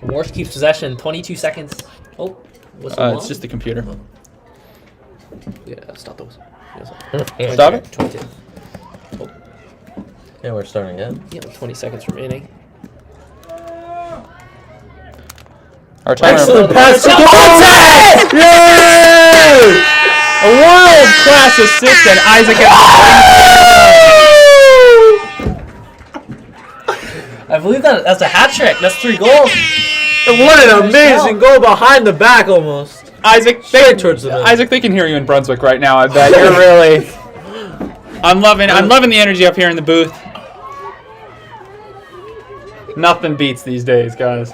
D: Morse keeps possession. 22 seconds. Oh, whistle
A: It's just the computer.
F: Yeah, stop those.
A: Stop it?
F: 22.
E: Yeah, we're starting again.
F: Yeah, 20 seconds remaining.
A: Our timer.
E: Excellent pass to Conte! Yay!
A: A world-class assist, and Isaac
D: I believe that's a hat trick. That's 3 goals.
E: What an amazing goal behind the back almost.
A: Isaac,
E: Straight towards the middle.
A: Isaac, they can hear you in Brunswick right now. I bet you're really. I'm loving the energy up here in the booth. Nothing beats these days, guys.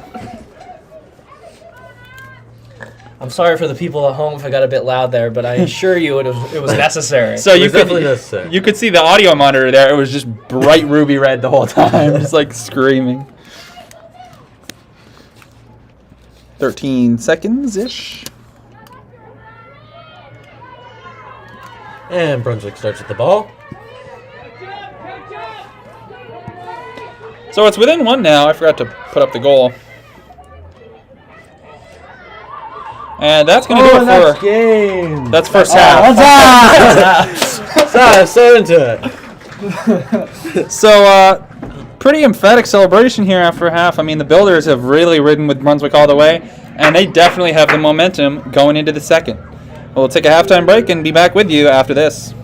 F: I'm sorry for the people at home if I got a bit loud there, but I assure you it was necessary.
A: So
E: It
A: you
E: was definitely necessary.
A: you could see the audio monitor there. It was just bright ruby red the whole time, just like screaming. 13 seconds ish.
E: And Brunswick starts with the ball.
A: So it's within 1 now. I forgot to put up the goal. And that's going to do it
E: that's
A: for...
E: game.
A: That's first half.
E: So into it.
A: So, pretty emphatic celebration here after half. I mean, the Builders have really ridden with Brunswick all the way, and they definitely have the momentum going into the second. We'll take a halftime break and be back with you after this.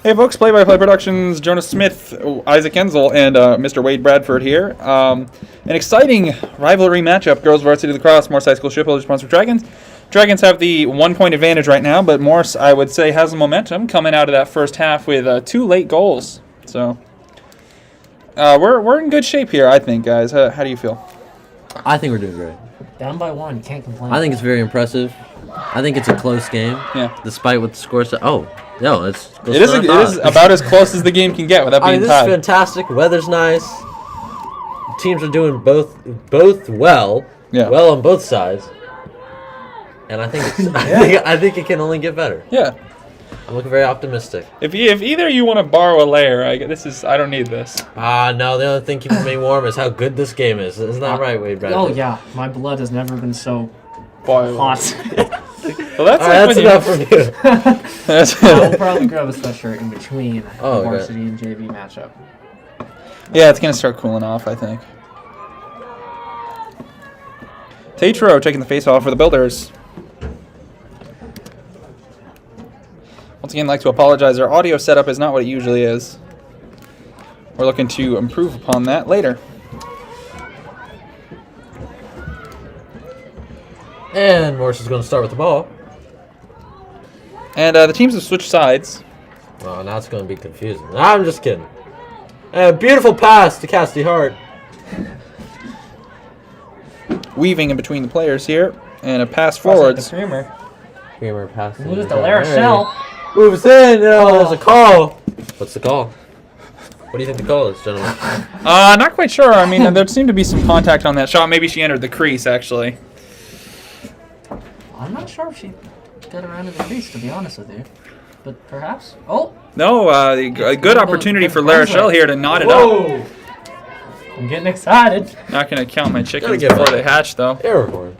A: Hey folks, Play-by-Play Productions, Jonas Smith, Isaac Enzel, and Mr. Wade Bradford here. An exciting rivalry matchup, girls varsity lacrosse, Morse High School shipbuilders, Brunswick Dragons. Dragons have the 1 point advantage right now, but Morse, I would say, has the momentum coming out of that first half with 2 late goals. So we're in good shape here, I think, guys. How do you feel?
E: I think we're doing great.
D: Down by 1, can't complain.
E: I think it's very impressive. I think it's a close game.
A: Yeah.
E: Despite what the score said. Oh, no, it
A: is about as close as the game can get without being
E: this
A: tied.
E: is fantastic. Weather's nice. Teams are doing both well.
A: Yeah.
E: Well on both sides. And I think I think it can only get better.
A: Yeah.
E: I'm looking very optimistic.
A: If either of you want to borrow a layer, I don't need this.
E: No, the only thing keeping me warm is how good this game is. Isn't that right, Wade Bradford?
D: Oh, yeah. My blood has never been so
A: Boy,
D: hot.
A: Well, that's
E: enough from you.
D: I'll probably grab a sweatshirt in between the
E: Oh, okay.
D: varsity and JV matchup.
A: Yeah, it's going to start cooling off, I think. Tatro taking the face-off for the Builders. Once again, I'd like to apologize. Our audio setup is not what it usually is. We're looking to improve upon that later.
E: And Morse is going to start with the ball.
A: And the teams have switched sides.
E: Oh, now it's going to be confusing. I'm just kidding. Beautiful pass to Cassidy Hart.
A: Weaving in between the players here. And a pass
D: Like
A: forwards.
D: the Creamer.
E: Kramer passing.
D: Lose to Lacrosse.
E: Moves in. Oh, there's a call. What's the call? What do you think the call is, gentlemen?
A: Not quite sure. I mean, there seemed to be some contact on that shot. Maybe she entered the crease, actually.
D: I'm not sure if she got around to the crease, to be honest with you. But perhaps. Oh!
A: No, a good opportunity for La Rochelle here to knot it up.
D: I'm getting excited.
A: Not going to count my chickens
E: get
A: before
E: right.
A: they hatch, though.
E: Error horn.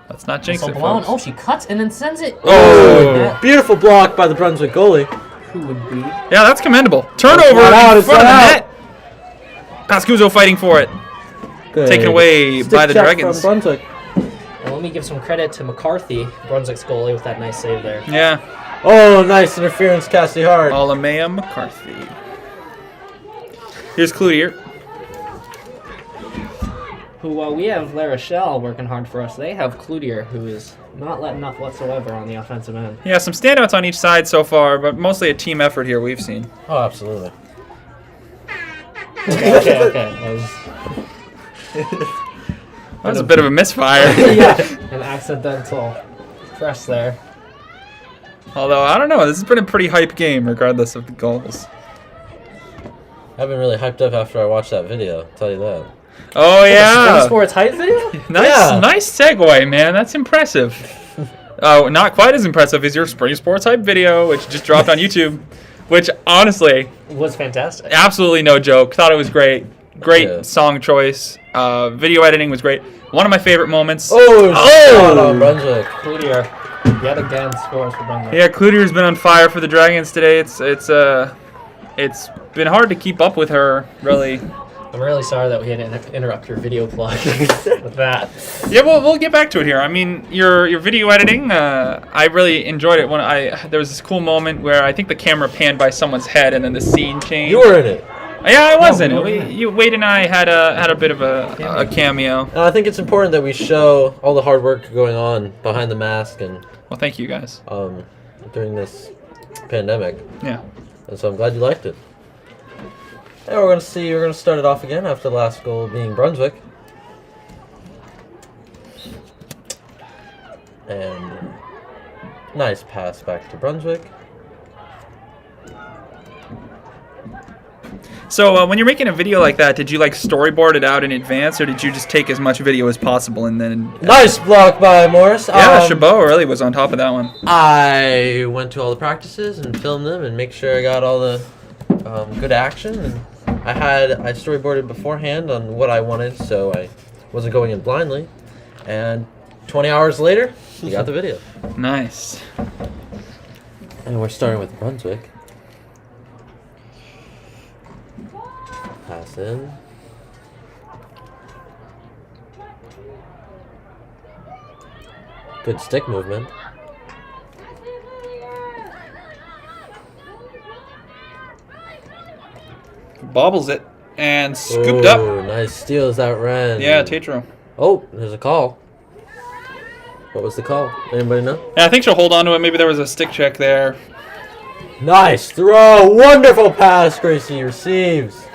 A: Let's not jinx
D: Whistle
A: it,
D: blown.
A: folks.
D: Oh, she cuts and then sends it.
A: Oh.
D: Net.
E: Beautiful block by the Brunswick goalie.
D: Who would be?
A: Yeah, that's commendable. Turnover in front of the net. Pascuso fighting for it.
E: Good.
A: Taken away
E: Stick
A: by the
E: check
A: Dragons.
E: From Brunswick.
D: And let me give some credit to McCarthy, Brunswick's goalie, with that nice save there.
A: Yeah.
E: Oh, nice interference, Cassidy Hart.
A: Alamea McCarthy. Here's Cloutier.
D: Who, while we have La Rochelle working hard for us, they have Cloutier, who is not letting up whatsoever on the offensive end.
A: Yeah, some standouts on each side so far, but mostly a team effort here we've seen.
E: Oh, absolutely.
D: Okay.
A: That was a bit of a misfire.
D: Yeah, an accidental press there.
A: Although, I don't know. This has been a pretty hype game, regardless of the goals.
E: I've been really hyped up after I watched that video, I'll tell you that.
A: Oh, yeah.
D: Sports hype video?
A: Nice segue, man. That's impressive. Oh, not quite as impressive as your Spring Sports Hype video, which just dropped on YouTube. Which, honestly,
D: Was fantastic.
A: absolutely no joke. Thought it was great. Great
E: Yeah.
A: song choice. Video editing was great. One of my favorite moments.
E: Shot on Brunswick.
D: Cloutier, yet again, scores for Brunswick.
A: Yeah, Cloutier's been on fire for the Dragons today. It's been hard to keep up with her, really.
D: I'm really sorry that we had to interrupt your video plug with that.
A: Yeah, we'll get back to it here. I mean, your video editing, I really enjoyed it. There was this cool moment where I think the camera panned by someone's head and then the scene changed.
E: You were in it.
A: Yeah, I was in
D: No,
A: it. Wade and I had a bit of a cameo.
E: And I think it's important that we show all the hard work going on behind the mask and
A: Well, thank you guys.
E: during this pandemic.
A: Yeah.
E: And so I'm glad you liked it. And we're gonna start it off again after the last goal being Brunswick. And nice pass back to Brunswick.
A: So when you're making a video like that, did you like storyboard it out in advance, or did you just take as much video as possible and then?
E: Nice block by Morse.
A: Yeah, Chabot really was on top of that one.
E: I went to all the practices and filmed them and make sure I got all the good action. And I storyboarded beforehand on what I wanted, so I wasn't going in blindly. And 20 hours later, you got the video.
A: Nice.
E: And we're starting with Brunswick. Pass in. Good stick movement.
A: Bobbles it and scooped up.
E: Ooh, nice steals that Ren.
A: Yeah, Tatro.
E: Oh, there's a call. What was the call? Anybody know?
A: Yeah, I think she'll hold on to it. Maybe there was a stick check there.
E: Nice throw. Wonderful pass. Gracie receives.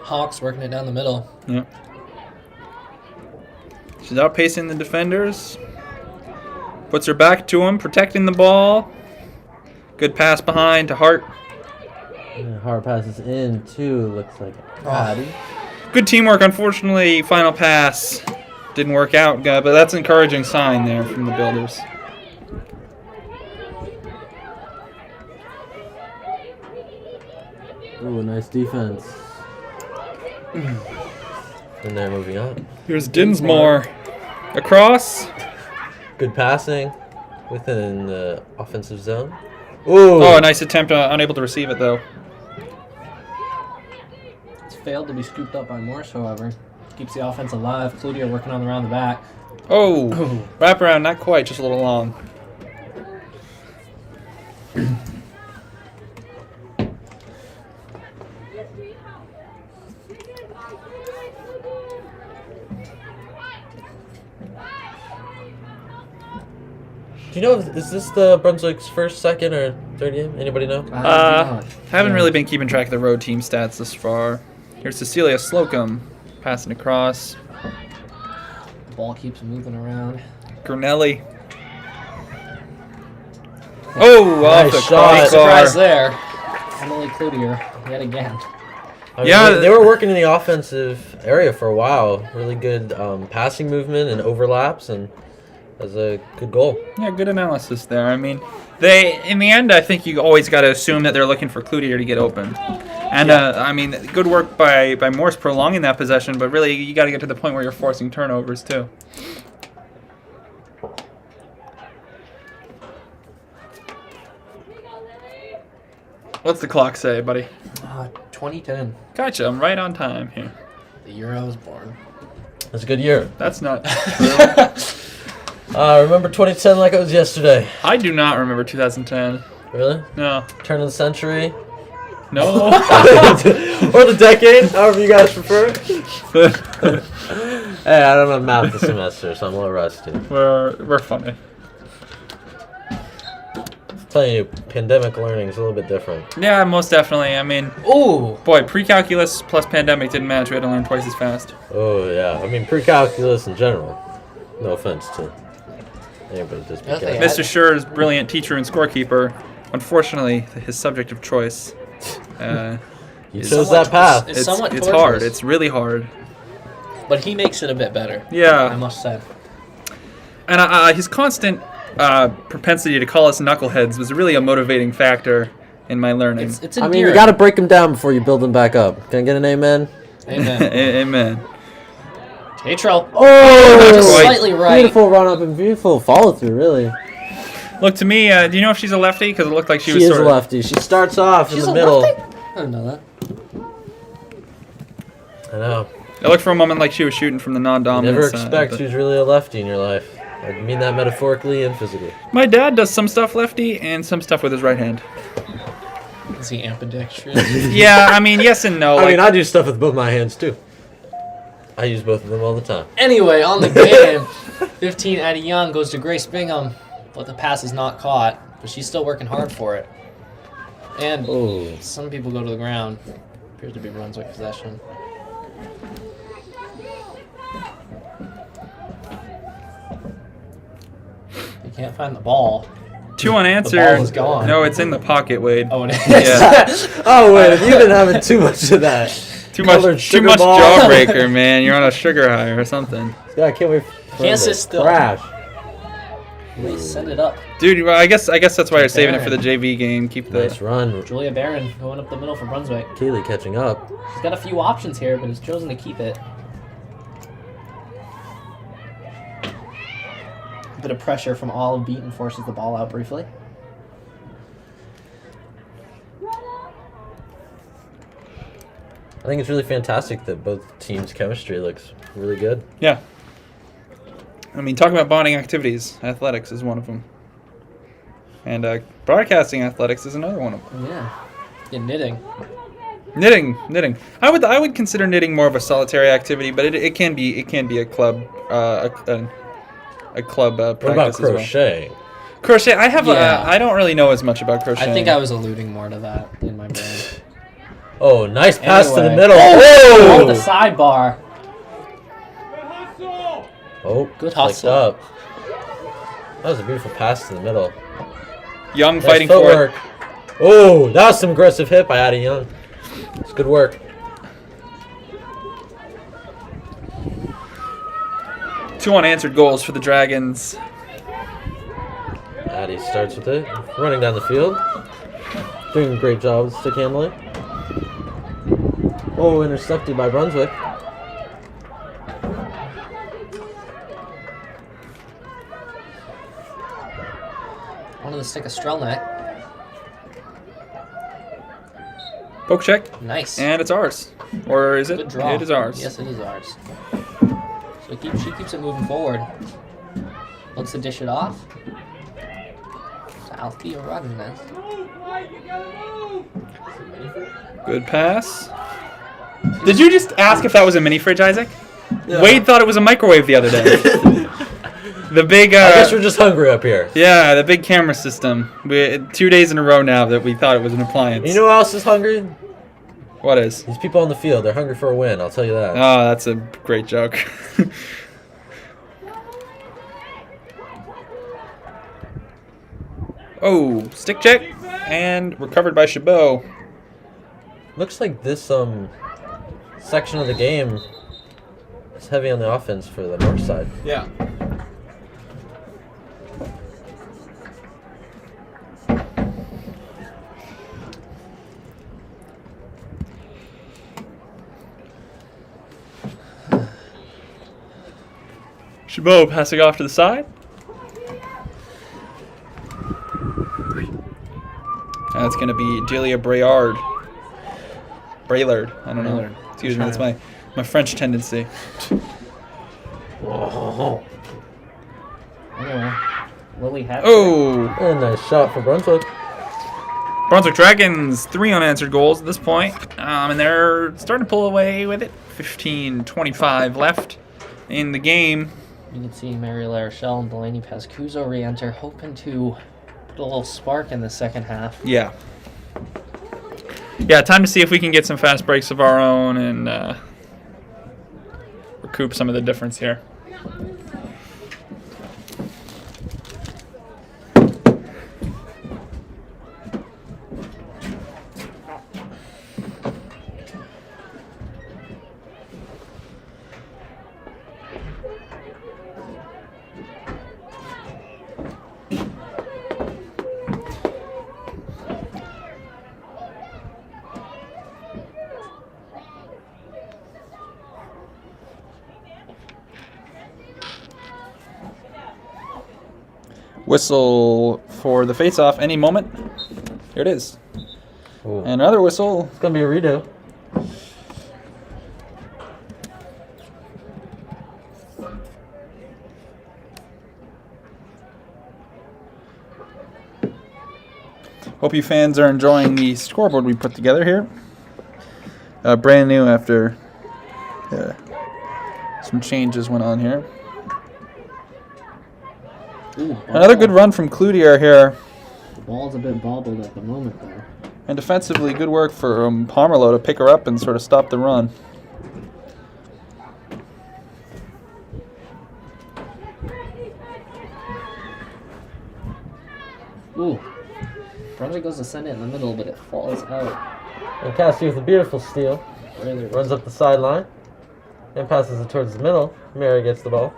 F: Hawks working it down the middle.
A: Yeah. She's outpacing the defenders. Puts her back to him, protecting the ball. Good pass behind to Hart.
E: And Hart passes in too. Looks like Patty.
A: Good teamwork. Unfortunately, final pass didn't work out, but that's an encouraging sign there from the builders.
E: Ooh, nice defense. And they're moving on.
A: Here's Dinsmore. Across.
E: Good passing within the offensive zone. Ooh.
A: Oh, a nice attempt. Unable to receive it, though.
C: It's failed to be scooped up by Morse, however. Keeps the offense alive. Cloutier working on around the back.
A: Oh, wraparound, not quite, just a little long.
E: Do you know, is this the Brunswick's first, second, or third game? Anybody know?
A: Haven't really been keeping track of the road team stats this far. Here's Cecilia Slocum passing across.
C: Ball keeps moving around.
A: Gurnelli. Oh,
E: Nice
A: off the
E: shot.
F: Surprise
A: crossbar.
F: there.
C: Emily Cloutier, yet again.
E: I mean,
A: Yeah.
E: they were working in the offensive area for a while. Really good passing movement and overlaps, and that's a good goal.
A: Yeah, good analysis there. I mean, in the end, I think you always got to assume that they're looking for Cloutier to get open. And, I mean, good work by Morse prolonging that possession, but really you got to get to the point where you're forcing turnovers, too. What's the clock say, buddy?
C: 2010.
A: Gotcha, I'm right on time here.
C: The year I was born.
E: That's a good year.
A: That's not
E: Remember 2010 like it was yesterday.
A: I do not remember 2010.
E: Really?
A: No.
E: Turn of the century?
A: No.
E: Or the decade, however you guys prefer. Hey, I don't have math this semester, so I'm a little rusty.
A: We're funny.
E: Telling you, pandemic learning is a little bit different.
A: Yeah, most definitely. I mean,
F: Ooh.
A: boy, pre-calculus plus pandemic didn't match. We had to learn twice as fast.
E: Oh, yeah. I mean, pre-calculus in general. No offense to anybody. Just be
F: Nothing.
E: careful.
A: Mr. Schur's brilliant teacher and scorekeeper. Unfortunately, his subject of choice.
E: You
A: It's
E: chose
F: somewhat
E: that path.
F: It's somewhat
A: it's
F: torturous.
A: hard. It's really hard.
F: But he makes it a bit better. I
A: Yeah,
F: must say.
A: and his constant propensity to call us knuckleheads was really a motivating factor in my learning.
F: It's
E: I mean,
F: endearing.
E: you got to break them down before you build them back up. Can I get an amen?
F: Amen.
A: Amen.
F: Tatro.
E: Oh,
F: Just
A: quite.
F: slightly right.
E: Beautiful run up and beautiful follow through, really.
A: Look, to me, do you know if she's a lefty? Because it looked like she was
E: She is
A: sort
E: a
A: of...
E: lefty. She starts off
F: She's
E: in
F: a
E: the middle.
F: lefty? I didn't know that.
E: I know.
A: It looked for a moment like she was shooting from the
E: You
A: non-dominant
E: never
A: side,
E: expect
A: but-
E: who's really a lefty in your life. I mean that metaphorically and physically.
A: My dad does some stuff lefty and some stuff with his right hand.
F: Is he ambidextrous?
A: Yeah, I mean, yes and no.
E: I
A: like-
E: mean, I do stuff with both my hands too. I use both of them all the time.
F: Anyway, on the game, 15 Addie Young goes to Grace Bingham, but the pass is not caught. But she's still working hard for it. And
E: Oh.
F: some people go to the ground. Appears to be Brunswick possession. You can't find the ball.
A: 2 unanswered.
F: The ball is gone.
A: No, it's in the pocket, Wade.
F: Oh, it is.
A: Yeah.
E: Oh wait, you've been having too much of that.
A: Too much
E: Colored sugar ball.
A: jawbreaker, man. You're on a sugar high or something.
E: Yeah, I can't wait for
F: Can't
E: the
F: sit still.
E: crash.
F: They set it up.
A: Dude, well, I guess that's why you're saving it for the JV game. Keep the...
E: Nice run.
C: Julia Barron going up the middle for Brunswick.
E: Kaylee catching up.
C: She's got a few options here, but has chosen to keep it. A bit of pressure from all of Beaton forces the ball out briefly.
E: I think it's really fantastic that both teams' chemistry looks really good.
A: Yeah. I mean, talking about bonding activities, athletics is one of them. And broadcasting athletics is another one of them.
C: Yeah.
F: Yeah, knitting.
A: Knitting. I would consider knitting more of a solitary activity, but it can be a club a club
E: What about
A: practice as well.
E: crochet?
A: Crochet. I have
F: Yeah.
A: I don't really know as much about crochet.
F: I think I was alluding more to that in my brain.
E: Oh, nice pass to the
F: Anyway.
E: middle.
C: Oh, the
E: Oh!
C: sidebar.
E: Oh,
F: Good
E: flicked
F: hustle.
E: up. That was a beautiful pass to the middle.
A: Young
E: Nice
A: fighting for
E: footwork.
A: it.
E: Oh, that was some aggressive hit by Addie Young. It's good work.
A: Two unanswered goals for the Dragons.
E: Addie starts with it, running down the field. Doing a great job with stick handling. Oh, intercepted by Brunswick.
F: Wanted to stick a Strelneck.
A: Poke check,
F: Nice.
A: and it's ours. Or is it?
F: Good draw.
A: It is ours.
F: Yes, it is ours. So she keeps it moving forward. Looks to dish it off. To Althea Rodriguez.
A: Good pass. Did you just ask if that was a mini fridge, Isaac?
E: Yeah.
A: Wade thought it was a microwave the other day. The big.
E: I guess we're just hungry up here.
A: Yeah, the big camera system. 2 days in a row now that we thought it was an appliance.
E: You know who else is hungry?
A: What is?
E: These people on the field. They're hungry for a win, I'll tell you that.
A: Oh, that's a great joke. Oh, stick check and recovered by Chabot.
E: Looks like this section of the game is heavy on the offense for the Morse side.
A: Yeah. Chabot passing off to the side. That's going to be Delia Braillard. I don't know.
C: Braillard.
A: Excuse me, that's my French tendency.
C: Anyway, Lily hat.
A: Oh!
E: And a nice shot for Brunswick.
A: Brunswick Dragons, 3 unanswered goals at this point. And they're starting to pull away with it. 15-25 left in the game.
C: You can see Mary LaRochelle and Delaney Pascuso re-enter, hoping to put a little spark in the second half.
A: Yeah. Yeah, time to see if we can get some fast breaks of our own and recoup some of the difference here. Whistle for the face-off any moment. Here it is.
E: Ooh.
A: And another whistle.
E: It's going to be a redo.
A: Hope you fans are enjoying the scoreboard we put together here. Brand new after some changes went on here.
C: Ooh,
A: Another good run from Cloutier here.
C: The ball's a bit bobbled at the moment there.
A: And defensively, good work for Pomerleau to pick her up and sort of stop the run.
C: Ooh. Brunswick goes to send it in the middle, but it falls out.
E: And Cassie with a beautiful steal.
C: Really
E: Runs up the sideline. And passes it towards the middle. Mary gets the ball.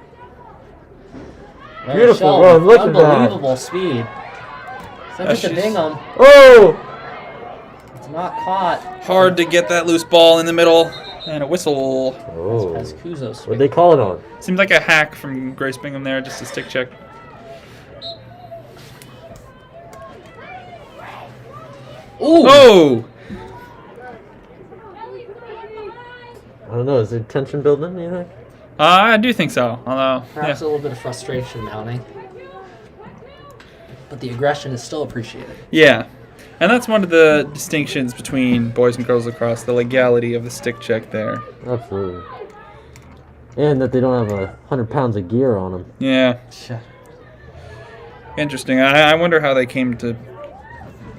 E: Beautiful run, look at that.
C: Unbelievable speed. Send it to
A: she's-
C: Bingham.
E: Oh!
C: It's not caught.
A: Hard to get that loose ball in the middle. And a whistle.
E: Oh.
C: Pascuso
E: What'd they call it on?
A: Seems like a hack from Grace Bingham there, just a stick check.
C: Ooh!
A: Oh!
E: I don't know. Is the tension building, do you think?
A: I do think so. Although,
C: Perhaps
A: yeah.
C: a little bit of frustration mounting.
F: but the aggression is still appreciated.
A: Yeah. And that's one of the distinctions between boys and girls lacrosse, the legality of the stick check there.
E: Absolutely. And that they don't have 100 pounds of gear on them.
A: Yeah. Interesting. I wonder how they came to...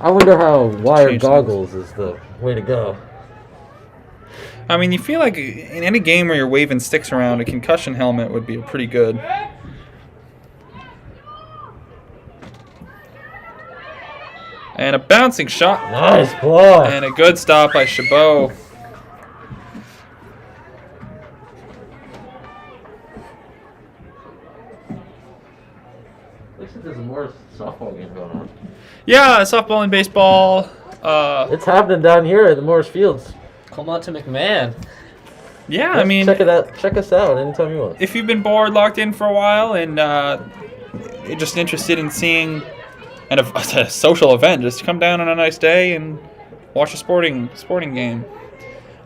E: I wonder how wire
A: Change
E: goggles is the way to go.
A: I mean, you feel like in any game where you're waving sticks around, a concussion helmet would be pretty good. And a bouncing shot.
E: Nice block.
A: And a good stop by Chabot.
E: Looks like there's a Morse softball game going on.
A: Yeah, softball and baseball.
E: It's happening down here at the Morse Fields.
F: Come on to McMahon.
A: Yeah, I mean,
E: check it out. Check us out anytime you want.
A: if you've been bored, locked in for a while, and you're just interested in seeing a social event, just come down on a nice day and watch a sporting game.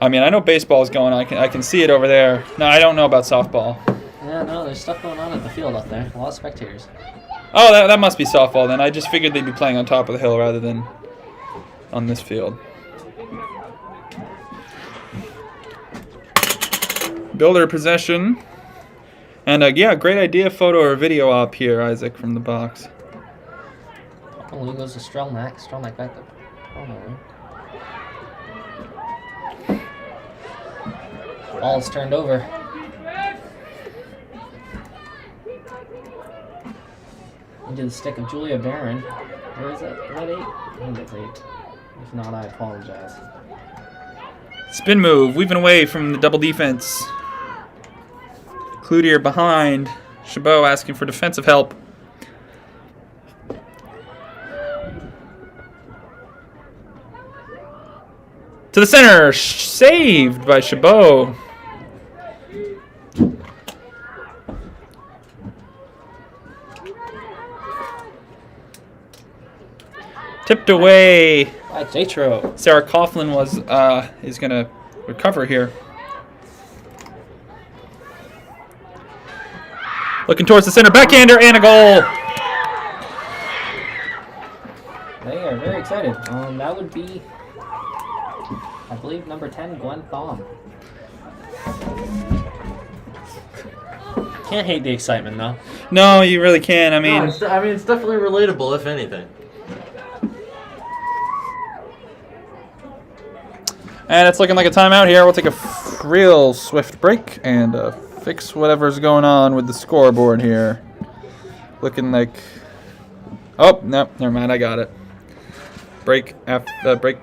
A: I mean, I know baseball is going on. I can see it over there. No, I don't know about softball.
F: Yeah, no, there's stuff going on at the field out there. A lot of spectators.
A: Oh, that must be softball then. I just figured they'd be playing on top of the hill rather than on this field. Builder possession. And yeah, great idea, photo or video op here, Isaac, from the box.
F: Oh, he goes to Strelnak. Strelnak back up. Oh, no. Ball's turned over. Into the stick of Julia Barron. Where is that? Is that 8? I think it's 8. If not, I apologize.
A: Spin move, weaving away from the double defense. Cloutier behind. Chabot asking for defensive help. To the center, saved by Chabot. Tipped away.
F: By Jatro.
A: Sarah Coughlin is gonna recover here. Looking towards the center, backhander and a goal.
F: They are very excited. That would be, I believe, number 10, Gwen Thom. Can't hate the excitement, though.
A: No, you really can. I mean,
E: it's definitely relatable, if anything.
A: and it's looking like a timeout here. We'll take a real swift break and fix whatever's going on with the scoreboard here. Looking like, oh no, never mind. I got it. Break after break.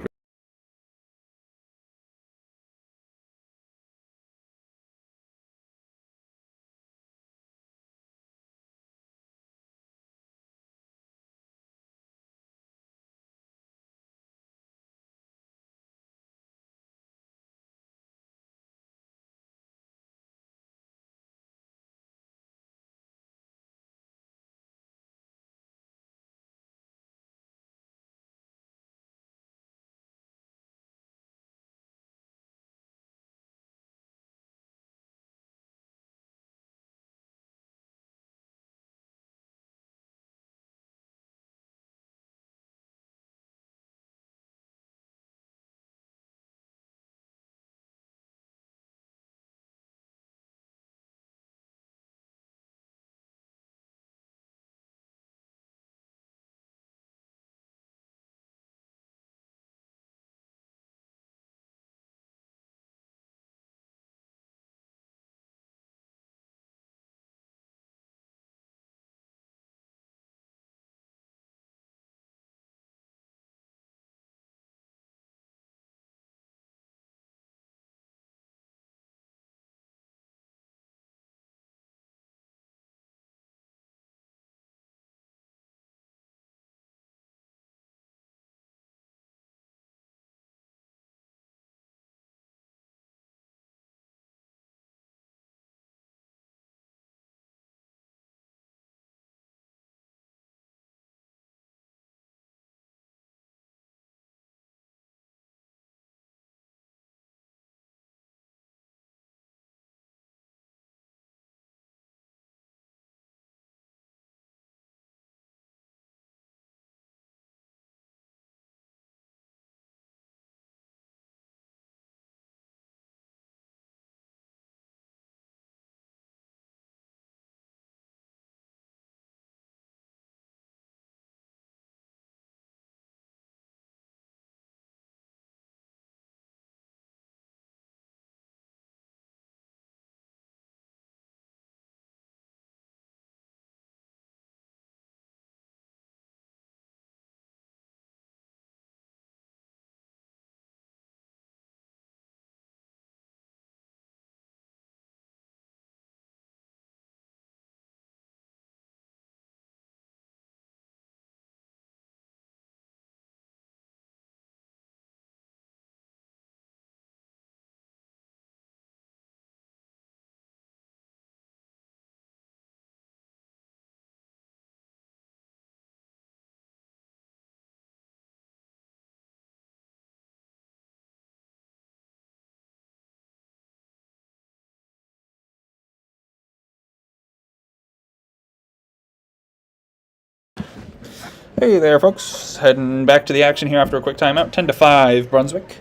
A: Hey there, folks. Heading back to the action here after a quick timeout. 10-5, Brunswick.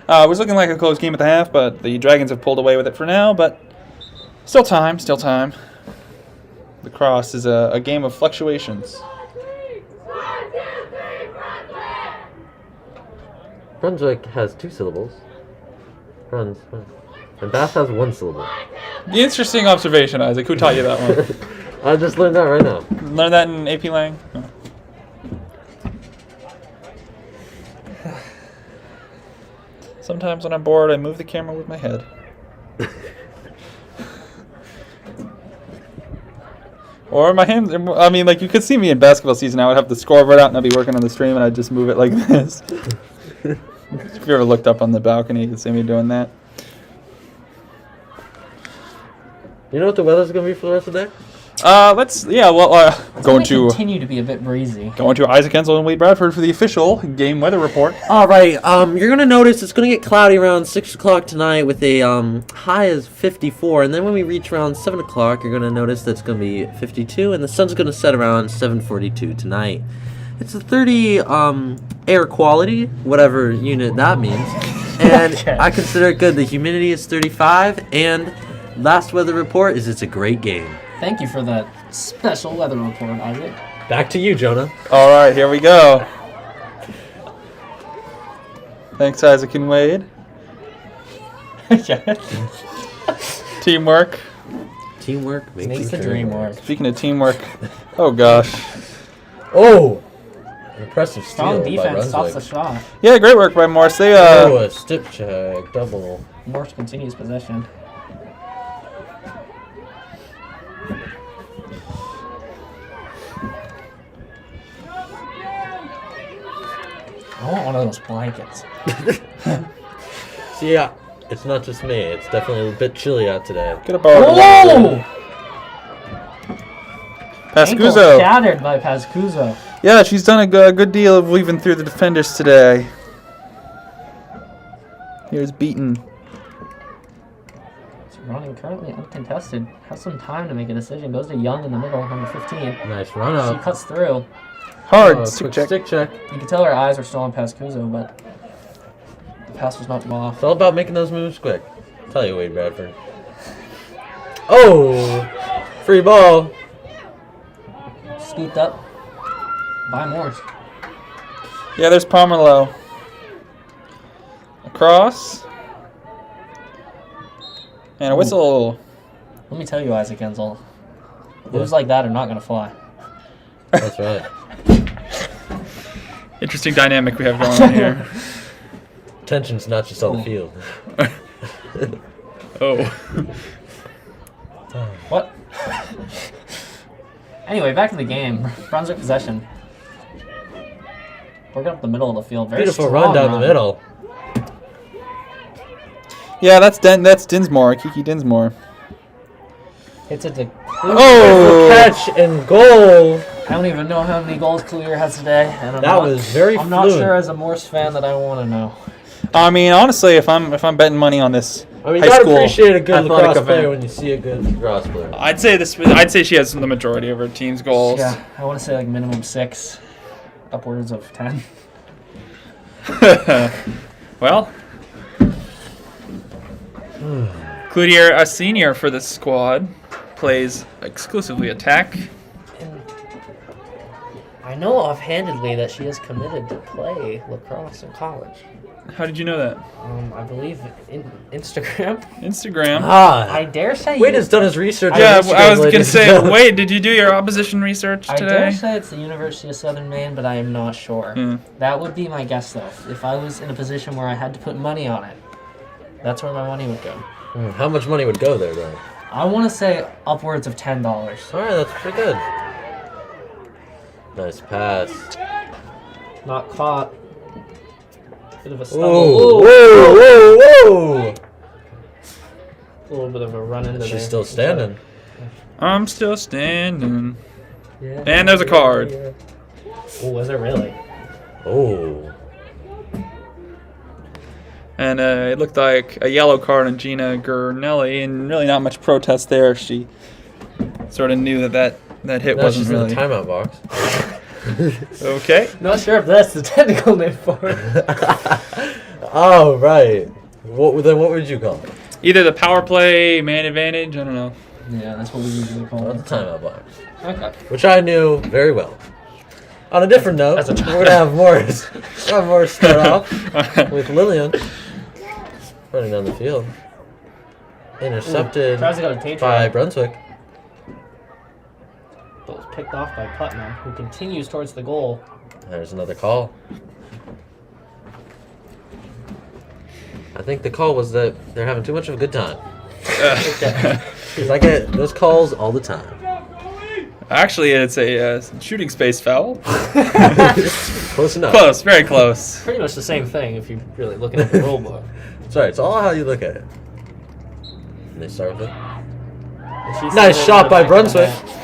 A: It was looking like a close game at the half, but the Dragons have pulled away with it for now. But still time, still time. Lacrosse is a game of fluctuations.
E: Brunswick has 2 syllables. And Bath has 1 syllable.
A: Interesting observation, Isaac. Who taught you that one?
E: I just learned that right now.
A: Learned that in AP Lang? Oh. Sometimes when I'm bored, I move the camera with my head. Or my hands. I mean, like, you could see me in basketball season. I would have the scoreboard out and I'd be working on the stream and I'd just move it like this. If you ever looked up on the balcony, you could see me doing that.
E: You know what the weather's going to be for the rest of the day?
A: Going to
F: continue to be a bit breezy.
A: Going to Isaac Hensel and Wade Bradford for the official game weather report.
E: All right. You're gonna notice it's gonna get cloudy around 6 o'clock tonight with a high as 54, and then when we reach around 7 o'clock, you're gonna notice that's gonna be 52, and the sun's gonna set around 7:42 tonight. It's a 30 air quality, whatever unit that means, and I consider it good. The humidity is 35, and last weather report is it's a great game.
F: Thank you for that special weather report, Isaac.
E: Back to you, Jonah.
A: All right, here we go. Thanks, Isaac and Wade. Teamwork.
E: Teamwork
F: Makes the dream work.
A: Speaking of teamwork, oh gosh.
E: Oh! An impressive steal
F: Strong
E: by
F: defense stops
E: Brunswick.
F: the shot.
A: Yeah, great work by Morse. They
E: A stip check, double.
F: Morse continues possession. I want one of those blankets.
E: See, yeah, it's not just me. It's definitely a bit chilly out today.
A: get a ball.
F: Whoa! Ankle
A: Pascuso.
F: shattered by Pascuso.
A: Yeah, she's done a good deal of weaving through the defenders today. Here's Beaton.
F: It's running currently uncontested. Has some time to make a decision. Goes to Young in the middle, number 15.
E: Nice run
F: She
E: up.
F: cuts through.
A: Hard
E: Oh,
A: stick
E: quick
A: check.
E: stick check.
F: You can tell her eyes were still on Pascuso, but the pass was not off.
E: It's all about making those moves quick. Tell you, Wade Bradford. Oh! Free ball.
F: Scooped up by Morse.
A: Yeah, there's Pomerleau. Across. And a whistle.
F: Let me tell you, Isaac Hensel, moves like that are not going to fly.
E: That's right.
A: Interesting dynamic we have going on here.
E: Tension's not just on the field.
A: Oh.
F: What? Anyway, back to the game. Brunswick possession. Working up the middle of the field. Very
E: Beautiful
F: strong
E: run down the middle.
A: Yeah, that's Dinsmore, Kiki Dinsmore.
F: Hits it to
A: Oh!
E: Catch and goal.
F: I don't even know how many goals Clear has today. And
E: That was very
F: I'm not
E: fluent.
F: sure as a Morse fan that I want to know.
A: I mean, honestly, if I'm betting money on this
E: I mean,
A: high
E: you gotta
A: school
E: appreciate a good
A: athletic
E: lacrosse
A: event,
E: player when you see a good lacrosse player.
A: I'd say she has the majority of her team's goals.
F: Yeah, I want to say like minimum 6, upwards of 10.
A: Well, Cloutier, a senior for this squad, plays exclusively attack.
F: And I know offhandedly that she is committed to play lacrosse in college.
A: How did you know that?
F: I believe Instagram.
A: Instagram.
F: I dare say.
E: Wade has done his research. on
A: Yeah,
E: Instagram,
A: I was
E: ladies
A: gonna
E: and
A: say,
E: gentlemen.
A: wait, did you do your opposition research
F: I dare
A: today?
F: say it's the University of Southern Maine, but I am not sure.
A: Hmm.
F: That would be my guess, though. If I was in a position where I had to put money on it, that's where my money would go.
E: How much money would go there, though?
F: I want to say upwards of $10.
E: All right, that's pretty good. Nice pass.
F: Not caught. Bit of a stumble.
E: Whoa,
F: Ooh.
E: whoa, whoa, whoa!
F: A little bit of a run into
E: She's
F: there.
E: still standing.
A: I'm still standing.
F: Yeah.
A: And there's a card.
F: Oh, was it really?
E: Oh.
A: And it looked like a yellow card on Gina Gurnelli, and really not much protest there. She sort of knew that hit
E: Now
A: wasn't
E: she's
A: really.
E: in the timeout box.
A: Okay.
F: Not sure if that's the technical name for it.
E: Oh, right. What would you call it?
A: Either the power play, man advantage. I don't know.
F: Yeah, that's what we usually call
E: Well,
F: it.
E: the timeout box,
F: Okay.
E: which I knew very well. On a different note,
F: As a
E: we're gonna have Morse. Morse start off with Lillian running down the field, intercepted
F: Tries to go to Tatro,
E: by Brunswick.
F: but was picked off by Putnam, who continues towards the goal.
E: There's another call. I think the call was that they're having too much of a good time. Because I get those calls all the time.
A: Actually, it's a shooting space foul.
E: Close enough.
A: Close, very close.
F: Pretty much the same thing if you're really looking at the rule book.
E: Sorry, it's all how you look at it. And they start with it.
F: And she
E: Nice
F: sends it
E: shot
F: in the
E: by
F: back of the
E: Brunswick.
F: net.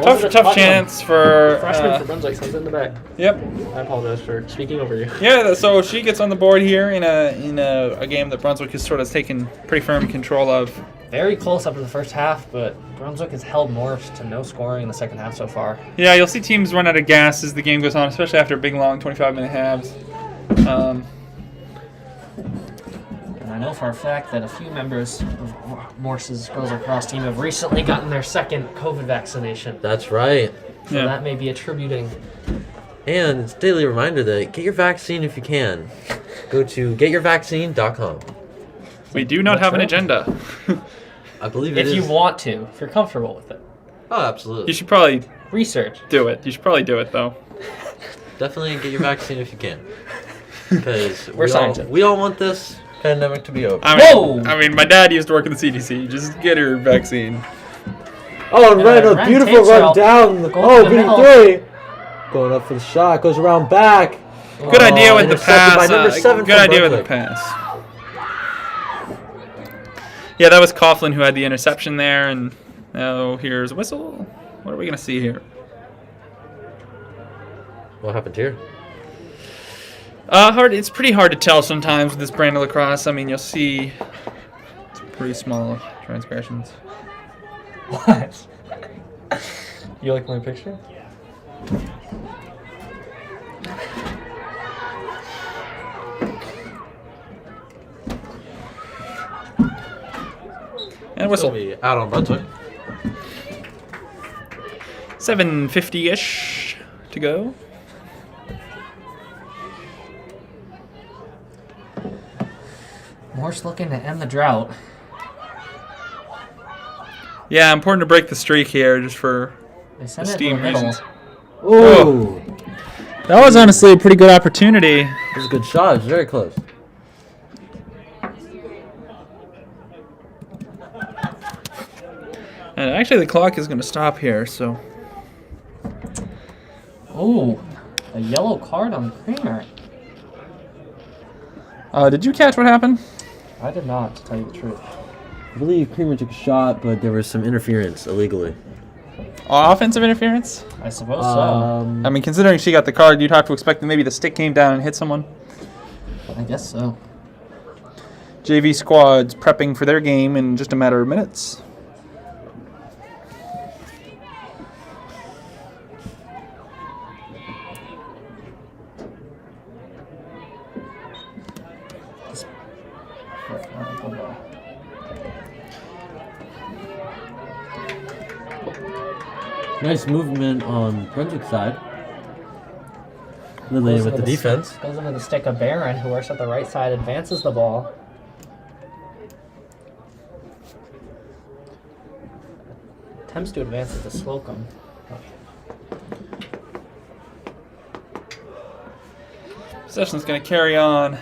F: Was it
A: Tough
F: Putnam?
A: chance for.
F: Freshman for Brunswick sends it in the back.
A: Yep.
F: I apologize for speaking over you.
A: Yeah. So she gets on the board here in a game that Brunswick has sort of taken pretty firm control of.
F: Very close up to the first half, but Brunswick has held Morse to no scoring in the second half so far.
A: Yeah, you'll see teams run out of gas as the game goes on, especially after big long 25-minute halves.
F: And I know for a fact that a few members of Morse's Girls Lacrosse team have recently gotten their second COVID vaccination.
E: That's right.
F: So
A: Yeah.
F: that may be attributing.
E: And it's a daily reminder that get your vaccine if you can. Go to getyourvaccine.com.
A: We do not have an agenda.
E: I believe it
F: If
E: is.
F: you want to, if you're comfortable with it.
E: Oh, absolutely.
A: You should probably
F: Research.
A: do it. You should probably do it, though.
E: Definitely get your vaccine if you can. Because
F: We're scientists.
E: we all want this pandemic to be over.
F: Whoa!
A: I mean, my dad used to work in the CDC. Just get her vaccine.
E: Oh, and
F: Ryan,
E: a
F: Ryan
E: beautiful
F: takes
E: run
F: out.
E: down.
F: Goal
E: Oh,
F: to the
E: getting
F: middle.
E: three. Going up for the shot. Goes around back.
A: Good idea with the
E: intercepted by
A: pass.
E: number 7
A: Good
E: from
A: idea with the
E: Brunswick.
A: pass. Yeah, that was Coughlin who had the interception there, and now here's a whistle. What are we gonna see here?
E: What happened here?
A: Hard. It's pretty hard to tell sometimes with this brand of lacrosse. I mean, you'll see some pretty small transgressions.
F: What? You like my picture?
A: And whistle.
E: Be out on Brunswick.
A: 7:50-ish to go.
F: Morse looking to end the drought.
A: Yeah, important to break the streak here, just for
F: They send it to the
A: steam
F: middle.
A: reasons.
E: Ooh.
A: That was honestly a pretty good opportunity.
E: It was a good shot. It was very close.
A: And actually, the clock is going to stop here, so.
F: Ooh, a yellow card on Kramer.
A: Did you catch what happened?
F: I did not, to tell you the truth.
E: I believe Creamer took a shot, but there was some interference illegally.
A: Offensive interference?
F: I suppose so.
A: I mean, considering she got the card, you'd have to expect that maybe the stick came down and hit someone.
F: I guess so.
A: JV squad's prepping for their game in just a matter of minutes.
E: Nice movement on Brunswick's side. Lillian with the defense.
F: Goes into the stick of Barron, who works at the right side, advances the ball. Attempts to advance it to Slocum.
A: Possession's going to carry on.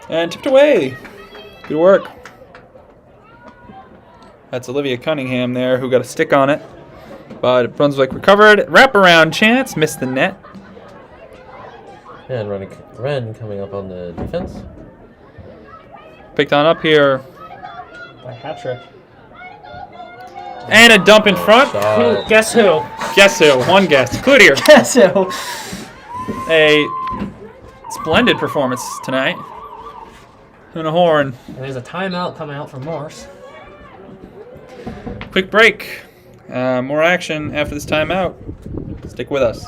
A: And tipped away. Good work. That's Olivia Cunningham there who got a stick on it. But Brunswick recovered. Wraparound chance. Missed the net.
E: And Ren coming up on the defense.
A: Picked on up here.
F: By hat-trick.
A: And a dump in front.
E: Shot.
F: Guess who?
A: Guess who? One guess. Cloutier.
F: Guess who?
A: A splendid performance tonight. and a horn.
F: And there's a timeout coming out from Morse.
A: Quick break. More action after this timeout. Stick with us.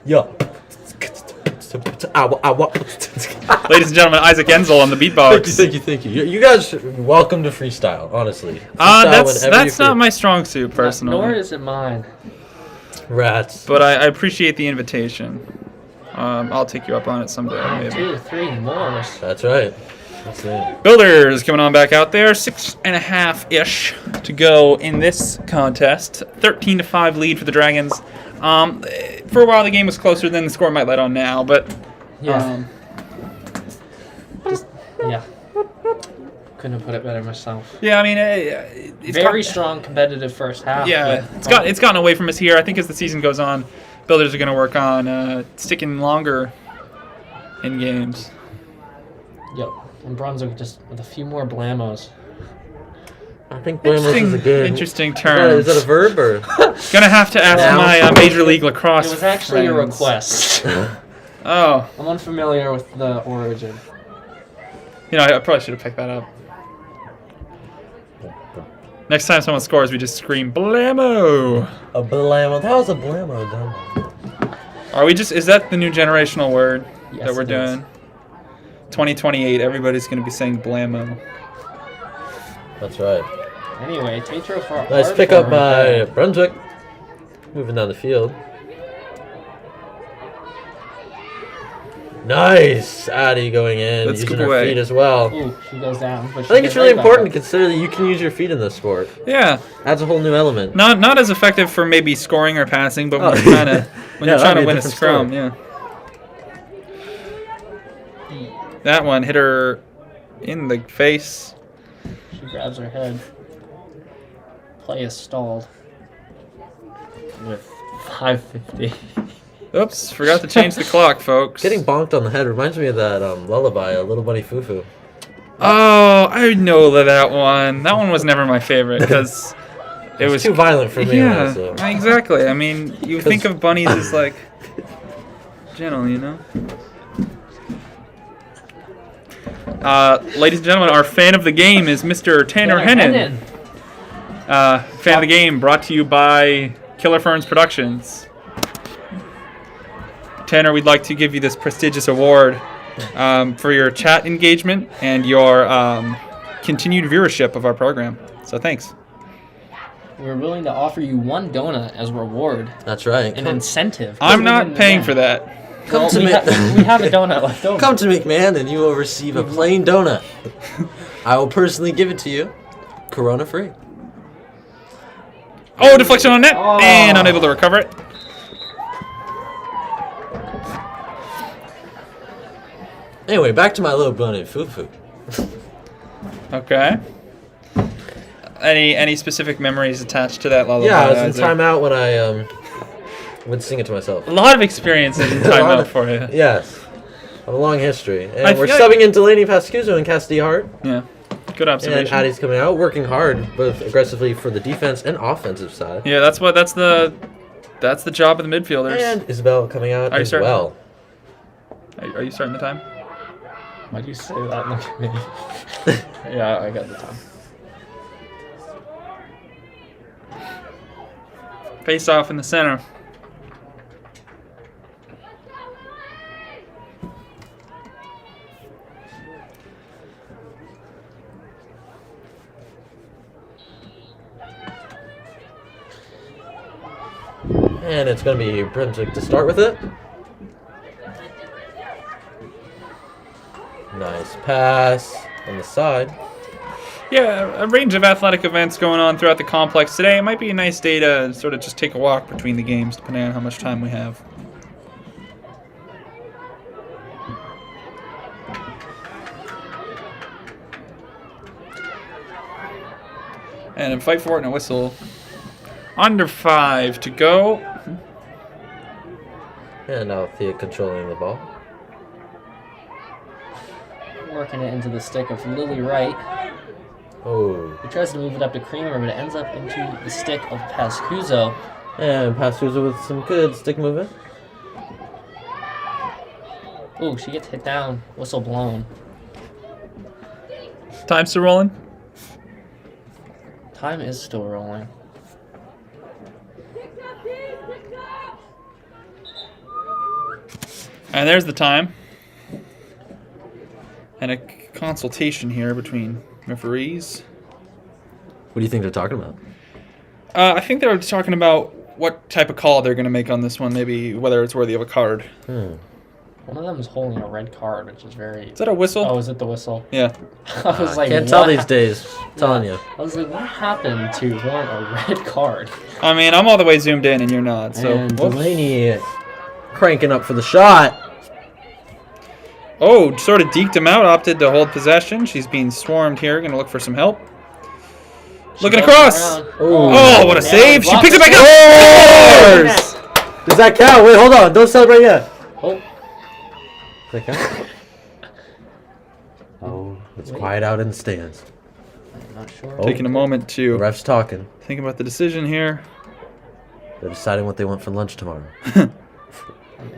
E: Yeah.
A: Ladies and gentlemen, Isaac Enzel on the beatbox.
E: Thank you. You guys, welcome to freestyle. Honestly, freestyle whenever you
A: That's
E: feel.
A: not my strong suit, personally.
F: Nor is it mine.
E: Rats.
A: But I appreciate the invitation. I'll take you up on it someday, maybe.
F: 2, 3, Morse.
E: That's right. That's it.
A: Builders coming on back out there. 6.5-ish to go in this contest. 13-5 lead for the Dragons. For a while, the game was closer than the score might let on now, but
F: Yeah. Yeah. Couldn't have put it better myself.
A: yeah, I mean, it's
F: Very strong competitive first half.
A: Yeah,
F: but
A: it's gotten away from us here. I think as the season goes on, Builders are going to work on sticking longer in games.
F: Yep. And Brunswick just with a few more blamos.
E: I think blameless is a good.
A: Interesting term.
E: Is that a verb or?
A: Gonna have to ask my Major League Lacrosse.
F: It was actually a
A: friends.
F: request.
A: Oh,
F: I'm unfamiliar with the origin.
A: you know, I probably should have picked that up. Next time someone scores, we just scream "Blammo!"
E: A blamo. That was a blamo, done.
A: Are we just? Is that the new generational word
F: Yes,
A: that we're
F: it is.
A: doing? 2028. Everybody's gonna be saying "Blammo."
E: That's right.
F: Anyway, Tatro for
E: Nice
F: hard
E: pick up
F: forward.
E: by Brunswick. Moving down the field. Nice! Addy going in,
A: Let's
E: using
A: scoop
E: her
A: away.
E: feet as well.
F: Ooh, she goes down. But
E: I think it's really important to consider that you can use your feet in this sport.
A: Yeah,
E: Adds a whole new element.
A: not as effective for maybe scoring or passing, but when
E: Oh.
A: you're trying to
E: Yeah, that'd be a
A: win a
E: different
A: scrum,
E: story.
A: yeah. That one hit her in the face.
F: She grabs her head. Play is stalled. With 5:50.
A: Oops, forgot to change the clock, folks.
E: Getting bonked on the head reminds me of that lullaby, a Little Bunny Foo Foo.
A: Oh, I know that one. That one was never my favorite because it was
E: too violent for me.
A: Yeah,
E: Also.
A: exactly. I mean, you think of bunnies as like gentle, you know. Ladies and gentlemen, our fan of the game is Mr. Tanner Hennon. Fan of the game brought to you by Killer Ferns Productions. Tanner, we'd like to give you this prestigious award for your chat engagement and your continued viewership of our program. So thanks.
F: We're willing to offer you 1 donut as a reward,
E: That's right.
F: an incentive.
A: I'm not paying for that.
F: Well, we have a donut left over.
E: Come to McMahon and you will receive a plain donut. I will personally give it to you, Corona free.
A: Oh, deflection on net and unable to recover it.
E: Anyway, back to my little bunny, Fufu.
A: Okay. Any specific memories attached to that lullaby?
E: Yeah, I was in
A: Isaac?
E: timeout when I would sing it to myself.
A: A lot of experiences in timeout for you.
E: Yes. I have a long history. And
A: I
E: we're
A: feel
E: subbing in Delaney Pascuso and Cassidy Hart.
A: Yeah. Good
E: And
A: observation.
E: Addie's coming out, working hard, both aggressively for the defense and offensive side.
A: Yeah, that's the job of the midfielders.
E: And Isabel coming out
A: Are you
E: as
A: starting?
E: well.
A: Are you starting the time?
F: Why do you say that? Look at me. Yeah, I got the time.
A: Face off in the center.
E: And it's going to be Brunswick to start with it. Nice pass on the side.
A: Yeah, a range of athletic events going on throughout the complex today. It might be a nice day to sort of just take a walk between the games, depending on how much time we have. And a fight for it and a whistle. Under 5 to go.
E: And now Thea controlling the ball.
F: Working it into the stick of Lily Wright.
E: Oh.
F: He tries to move it up to Creamer, but it ends up into the stick of Pascuso.
E: And Pascuso with some good stick movement.
F: Ooh, she gets hit down. Whistle blown.
A: Time still rolling.
F: Time is still rolling.
A: And there's the time. And a consultation here between referees.
E: What do you think they're talking about?
A: I think they're talking about what type of call they're going to make on this one, maybe whether it's worthy of a card.
F: One of them is holding a red card, which is very...
A: Is that a whistle?
F: Oh, is it the whistle?
A: Yeah.
F: I was like,
E: Can't tell
F: what
E: these days. I'm telling you.
F: I was like, what happened to warrant a red card?
A: I mean, I'm all the way zoomed in and you're not, so...
E: And
A: whoops.
E: Delaney cranking up for the shot.
A: Oh, sort of deked him out, opted to hold possession. She's being swarmed here, going to look for some help. Looking across! Oh, what a save! She picks it back up! Scores!
E: Does that count? Wait, hold on. Don't celebrate yet.
F: Oh,
E: Does that count? Oh, it's quiet out in the stands.
F: I'm not sure.
E: Oh.
A: Taking a moment
E: The
A: to
E: ref's talking.
A: think about the decision here.
E: They're deciding what they want for lunch tomorrow.
F: I'm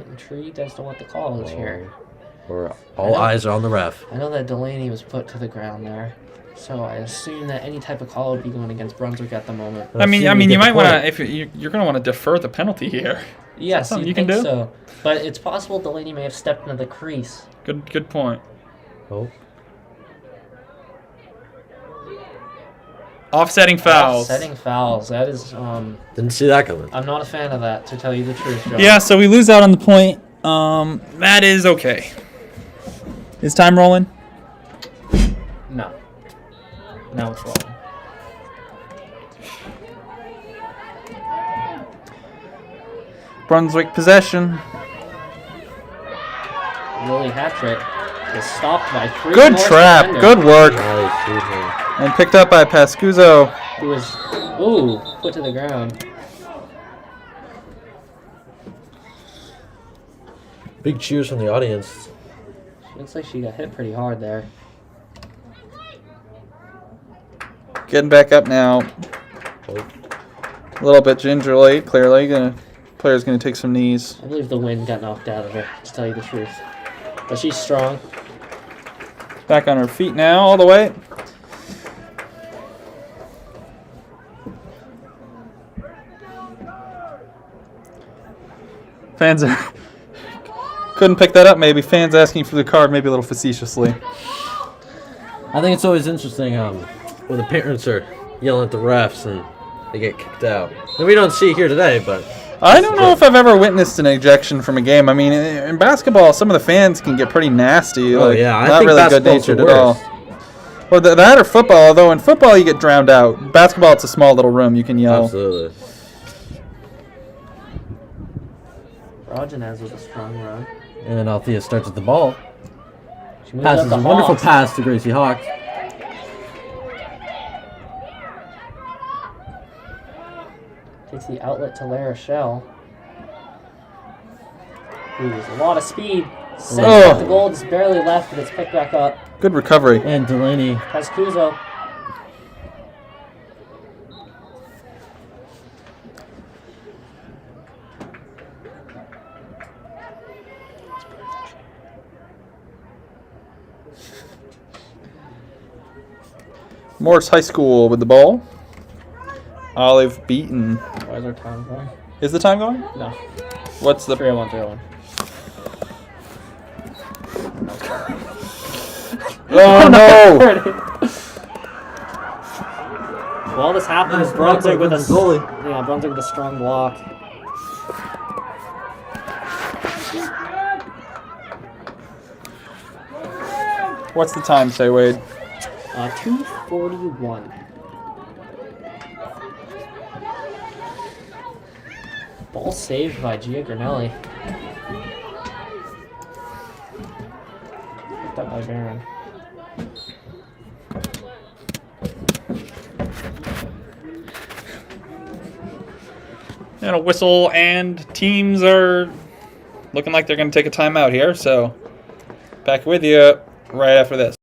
F: intrigued as to what the call is here.
E: Or all eyes are on the ref.
F: I know that Delaney was put to the ground there, so I assume that any type of call would be going against Brunswick at the moment.
A: I mean,
E: get
A: you
E: the
A: might want
E: point.
A: to, if you're going to want to defer the penalty here.
F: Yes,
A: something
F: you
A: you can
F: think
A: do?
F: so. But it's possible Delaney may have stepped into the crease.
A: Good point.
E: Oh.
A: Offsetting fouls.
F: Setting fouls. That is,
E: Didn't see that coming.
F: I'm not a fan of that, to tell you the truth, Joe.
A: Yeah, so we lose out on the point. That is okay. Is time rolling?
F: No. Now it's rolling.
A: Brunswick possession.
F: Lily hat-trick is stopped by three
A: Good
F: Morse
A: trap.
F: defenders,
A: Good work.
E: Nice, sweet.
A: And picked up by Pascuso.
F: Who was, ooh, put to the ground.
E: Big cheers from the audience.
F: Looks like she got hit pretty hard there.
A: Getting back up now. A little bit gingerly, clearly. Player's going to take some knees.
C: I believe the wind got knocked out of her, to tell you the truth. But she's strong.
A: Back on her feet now, all the way. Fans are... Couldn't pick that up, maybe. Fans asking for the card, maybe a little facetiously.
E: I think it's always interesting when the parents are yelling at the refs and they get kicked out. And we don't see it here today, but...
A: I don't know if I've ever witnessed an ejection from a game. I mean, in basketball, some of the fans can get pretty nasty.
E: Oh, yeah. I
A: not
E: think
A: really
E: basketball's
A: good-natured
E: the
A: at all.
E: worst.
A: Or that or football, although in football you get drowned out. Basketball, it's a small little room. You can yell.
E: Absolutely.
C: Rajanaz with a strong run.
E: And then Althea starts with the ball.
C: She moves up
E: Passes
C: the
E: a wonderful
C: Hawks.
E: pass to Gracie Hawk.
C: Takes the outlet to Lara Shell. Ooh, there's a lot of speed. Sends out the goal, just barely left, but it's picked back up.
A: Good recovery.
E: And Delaney.
C: Has Kuzo.
A: Morse High School with the ball. Olive beaten.
C: Why is our time going?
A: Is the time going?
C: No.
A: What's the...
C: 301, 301.
A: Oh, no!
C: While this happens, Brunswick with a Brunswick with a strong block.
A: What's the time say, Wade?
C: 2:41. Ball saved by Gia Granelli. Picked up by Baron.
A: And a whistle, and teams are looking like they're going to take a timeout here, so back with you right after this.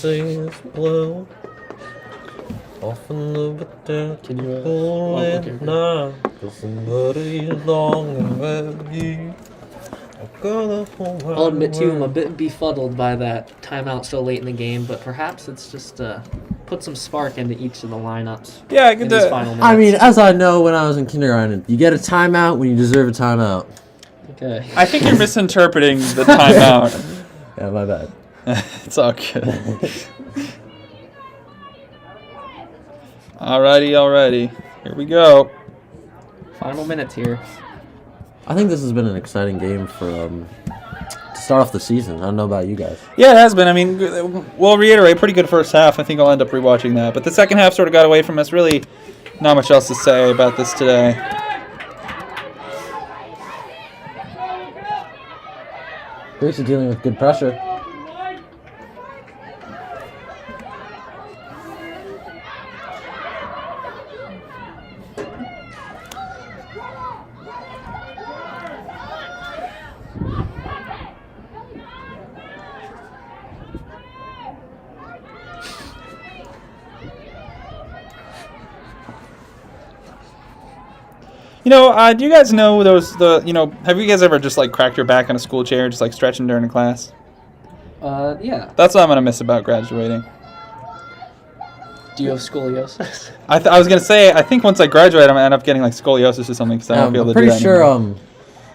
E: Seas blow off in the bitter
C: Can you,
E: cool
C: okay.
E: now, 'cause somebody is long and you.
C: I'll admit too, I'm a bit befuddled by that timeout so late in the game, but perhaps it's just put some spark into each of the lineups.
A: Yeah,
C: in these final minutes.
E: I mean, as I know when I was in kindergarten, you get a timeout when you deserve a timeout.
C: Okay.
A: I think you're misinterpreting the timeout.
E: Yeah, my bad.
A: It's all good. Alrighty. Here we go.
C: Final minutes here.
E: I think this has been an exciting game for to start off the season. I don't know about you guys.
A: Yeah, it has been. I mean, we'll reiterate, pretty good first half. I think I'll end up rewatching that. But the second half sort of got away from us. Really not much else to say about this today.
E: Grace is dealing with good pressure.
A: You know, do you guys know have you guys ever just like cracked your back on a school chair, just like stretching during a class?
C: Yeah.
A: That's what I'm gonna miss about graduating.
C: Do you have scoliosis?
A: I was gonna say, I think once I graduate, I'm gonna end up getting like scoliosis or something, because I won't be able
E: I'm
A: to do
E: pretty
A: that
E: sure
A: anymore.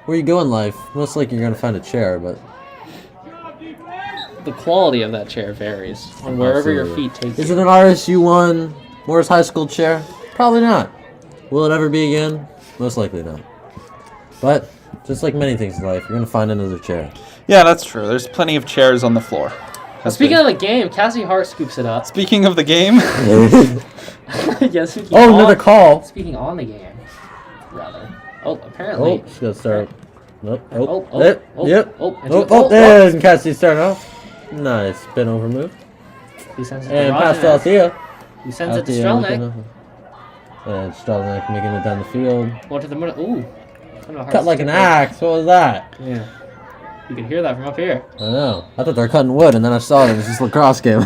E: where you go in life, most likely you're gonna find a chair, but
C: The quality of that chair varies on wherever your
E: Absolutely.
C: feet take
E: Is
C: you.
E: it an RSU1 Morse High School chair? Probably not. Will it ever be again? Most likely not. But just like many things in life, you're gonna find another chair.
A: Yeah, that's true. There's plenty of chairs on the floor.
C: Speaking of the game, Cassie Hart scoops it up.
A: Speaking of the game,
C: Yeah, speaking
E: Oh,
C: on-
E: another call.
C: Speaking on the game, rather. Oh,
E: Oh,
C: apparently.
E: she's gonna start. Nope.
C: Oh, oh,
E: Yep.
C: oh,
E: Yep.
C: oh, and
E: Oh,
C: she- oh,
E: there's Cassie starting off. Nice spin over move.
C: He sends it to
E: And pass to
C: Roger.
E: Althea.
C: He sends it to
E: Althea
C: Strelnick.
E: looking- And Strelnick making it down the field.
C: One to the middle. Ooh. Kind of a hard
E: Cut like an
C: skip
E: axe. What was that?
C: there. Yeah. You can hear that from up here.
E: I know. I thought they were cutting wood, and then I saw it. It was this lacrosse game.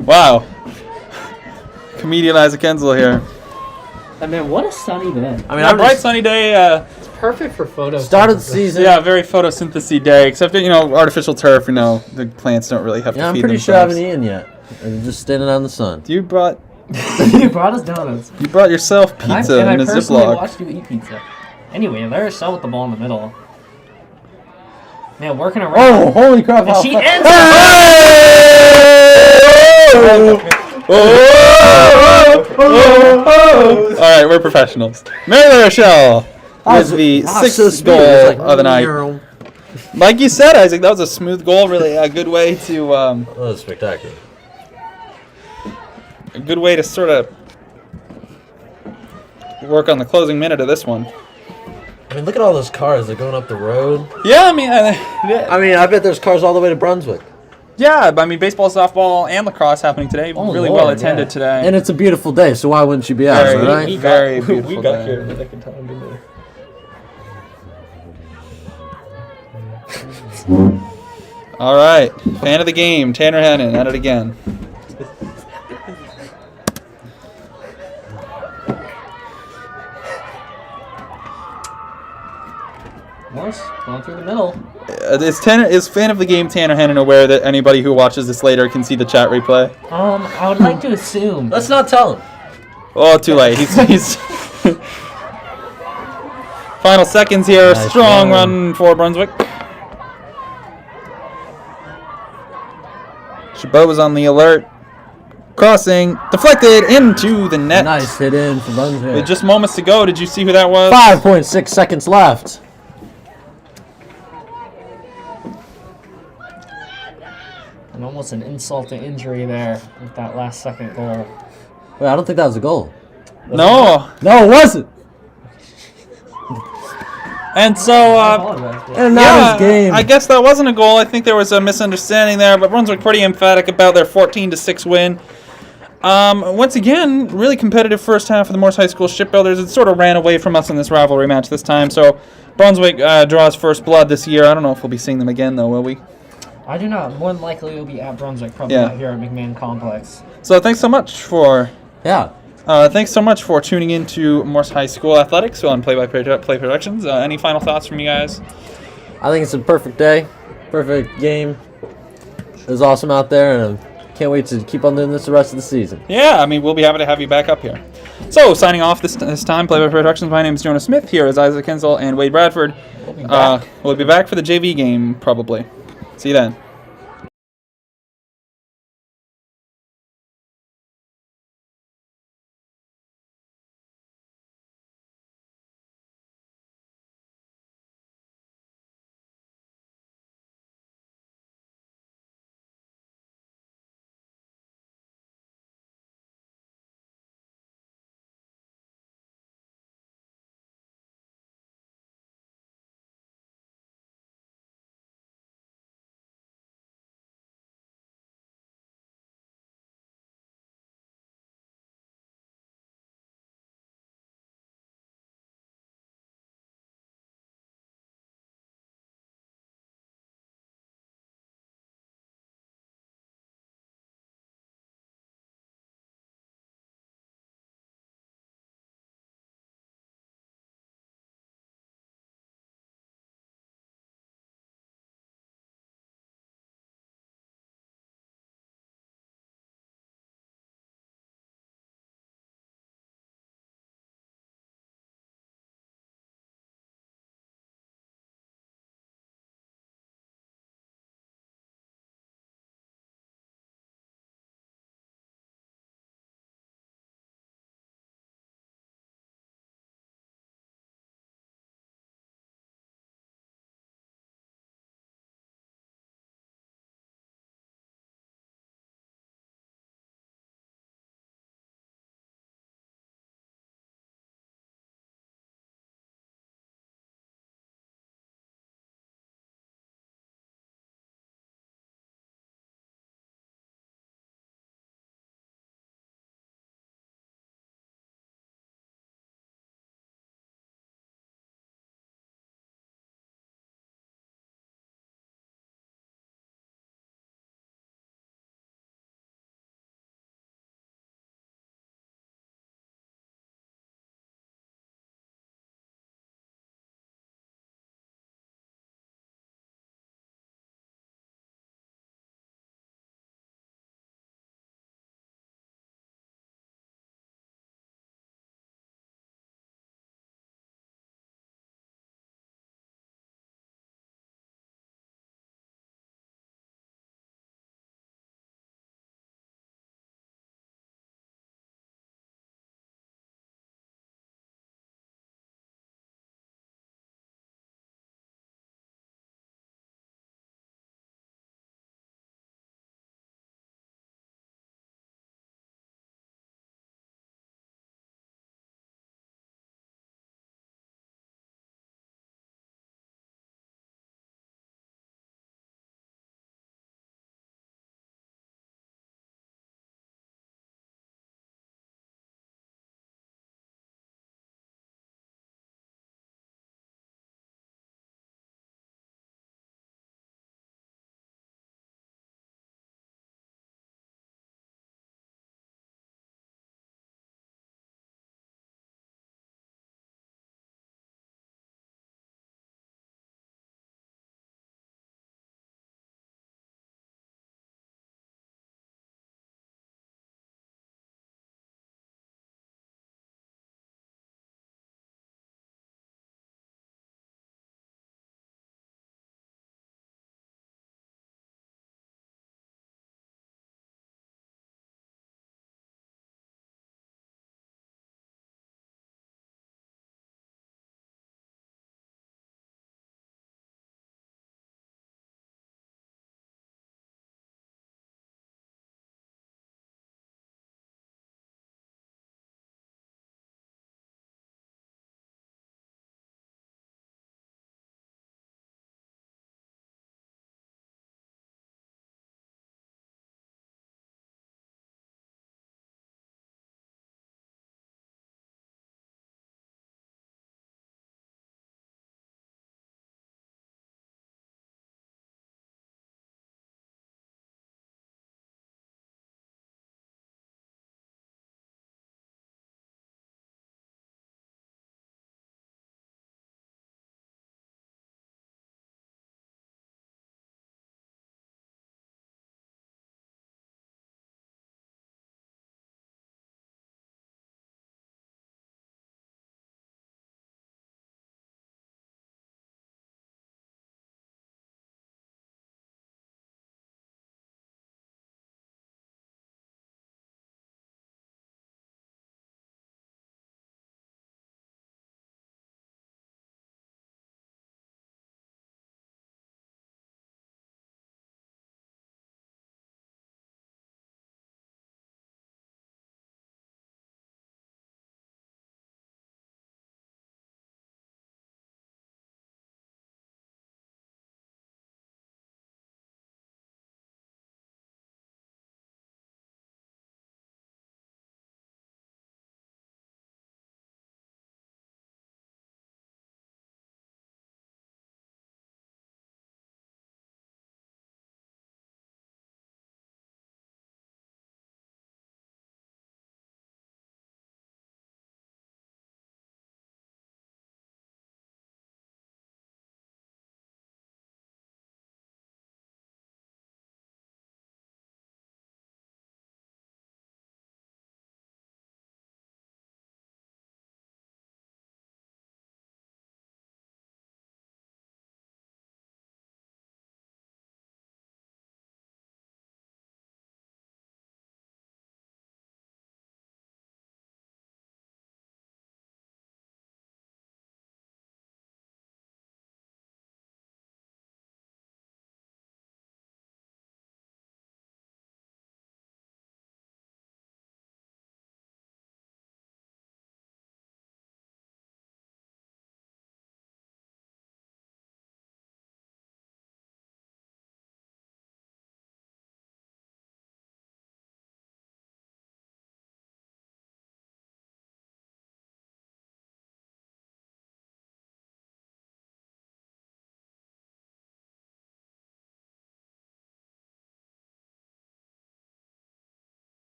A: wow. Comedian Isaac Enzel here.
C: I mean, what a sunny day.
E: I mean,
A: A
E: I'm
A: bright
E: just
A: sunny day.
C: It's perfect for photos.
E: started the season.
A: Yeah, very photosynthesis day. Except that, artificial turf. The plants don't really have
E: Yeah,
A: to
E: I'm
A: feed
E: pretty sure I
A: themselves.
E: haven't eaten yet. I'm just standing out in the sun.
A: You brought
C: You brought us donuts.
A: yourself pizza
C: and
A: in
C: I
A: a
C: personally
A: Ziploc.
C: watched you eat pizza. Anyway, there's Shell with the ball in the middle. Man, working around.
E: Oh, holy crap!
C: And
E: how
C: she
E: fa-
C: ends
A: All right, we're professionals. Mary Rochelle with the sixth goal of the night. Like you said, Isaac, that was a smooth goal. Really, a good way to
E: That was spectacular.
A: sort of work on the closing minute of this one.
E: I mean, look at all those cars. They're going up the road.
A: Yeah, I mean,
E: I bet there's cars all the way to Brunswick.
A: baseball, softball, and lacrosse happening today.
C: Oh,
A: really
C: Lord,
A: well attended
C: yeah.
A: today.
E: And it's a beautiful day, so why wouldn't you be out,
A: Very,
E: right?
A: very beautiful day.
E: in the nick of time, didn't we?
A: All right, fan of the game, Tanner Hannon, at it again.
C: Morse going through the middle.
A: Is fan of the game Tanner Hannon aware that anybody who watches this later can see the chat replay?
C: I would like to assume.
E: Let's not tell him.
A: Oh, too late. He's final seconds here.
E: Nice
A: Strong
E: run.
A: run for Brunswick. Chabot was on the alert. Crossing, deflected into the net.
E: Nice hit in for Brunswick.
A: With just moments to go, did you see who that was?
E: 5.6 seconds left.
C: And almost an insult to injury there with that last second goal.
E: Wait, I don't think that was a goal.
A: No.
E: No, it wasn't.
A: And so,
C: I apologize, but-
E: And now his game.
A: I guess that wasn't a goal. I think there was a misunderstanding there, but Brunswick pretty emphatic about their 14-6 win. Once again, really competitive first half of the Morse High School Shipbuilders. It sort of ran away from us in this rivalry match this time. So Brunswick draws first blood this year. I don't know if we'll be seeing them again, though, will we?
C: I do not. More than likely, it'll be at Brunswick, probably
A: Yeah.
C: not here at McMahon Complex.
A: So thanks so much for
E: Yeah.
A: tuning into Morse High School Athletics on Play by Play Productions. Any final thoughts from you guys?
E: I think it's a perfect day, perfect game. It was awesome out there, and I can't wait to keep on doing this the rest of the season.
A: Yeah, I mean, we'll be happy to have you back up here. So, signing off this time, Play by Productions. My name is Jonah Smith. Here is Isaac Kinsel and Wade Bradford. We'll be back for the JV game, probably. See you then.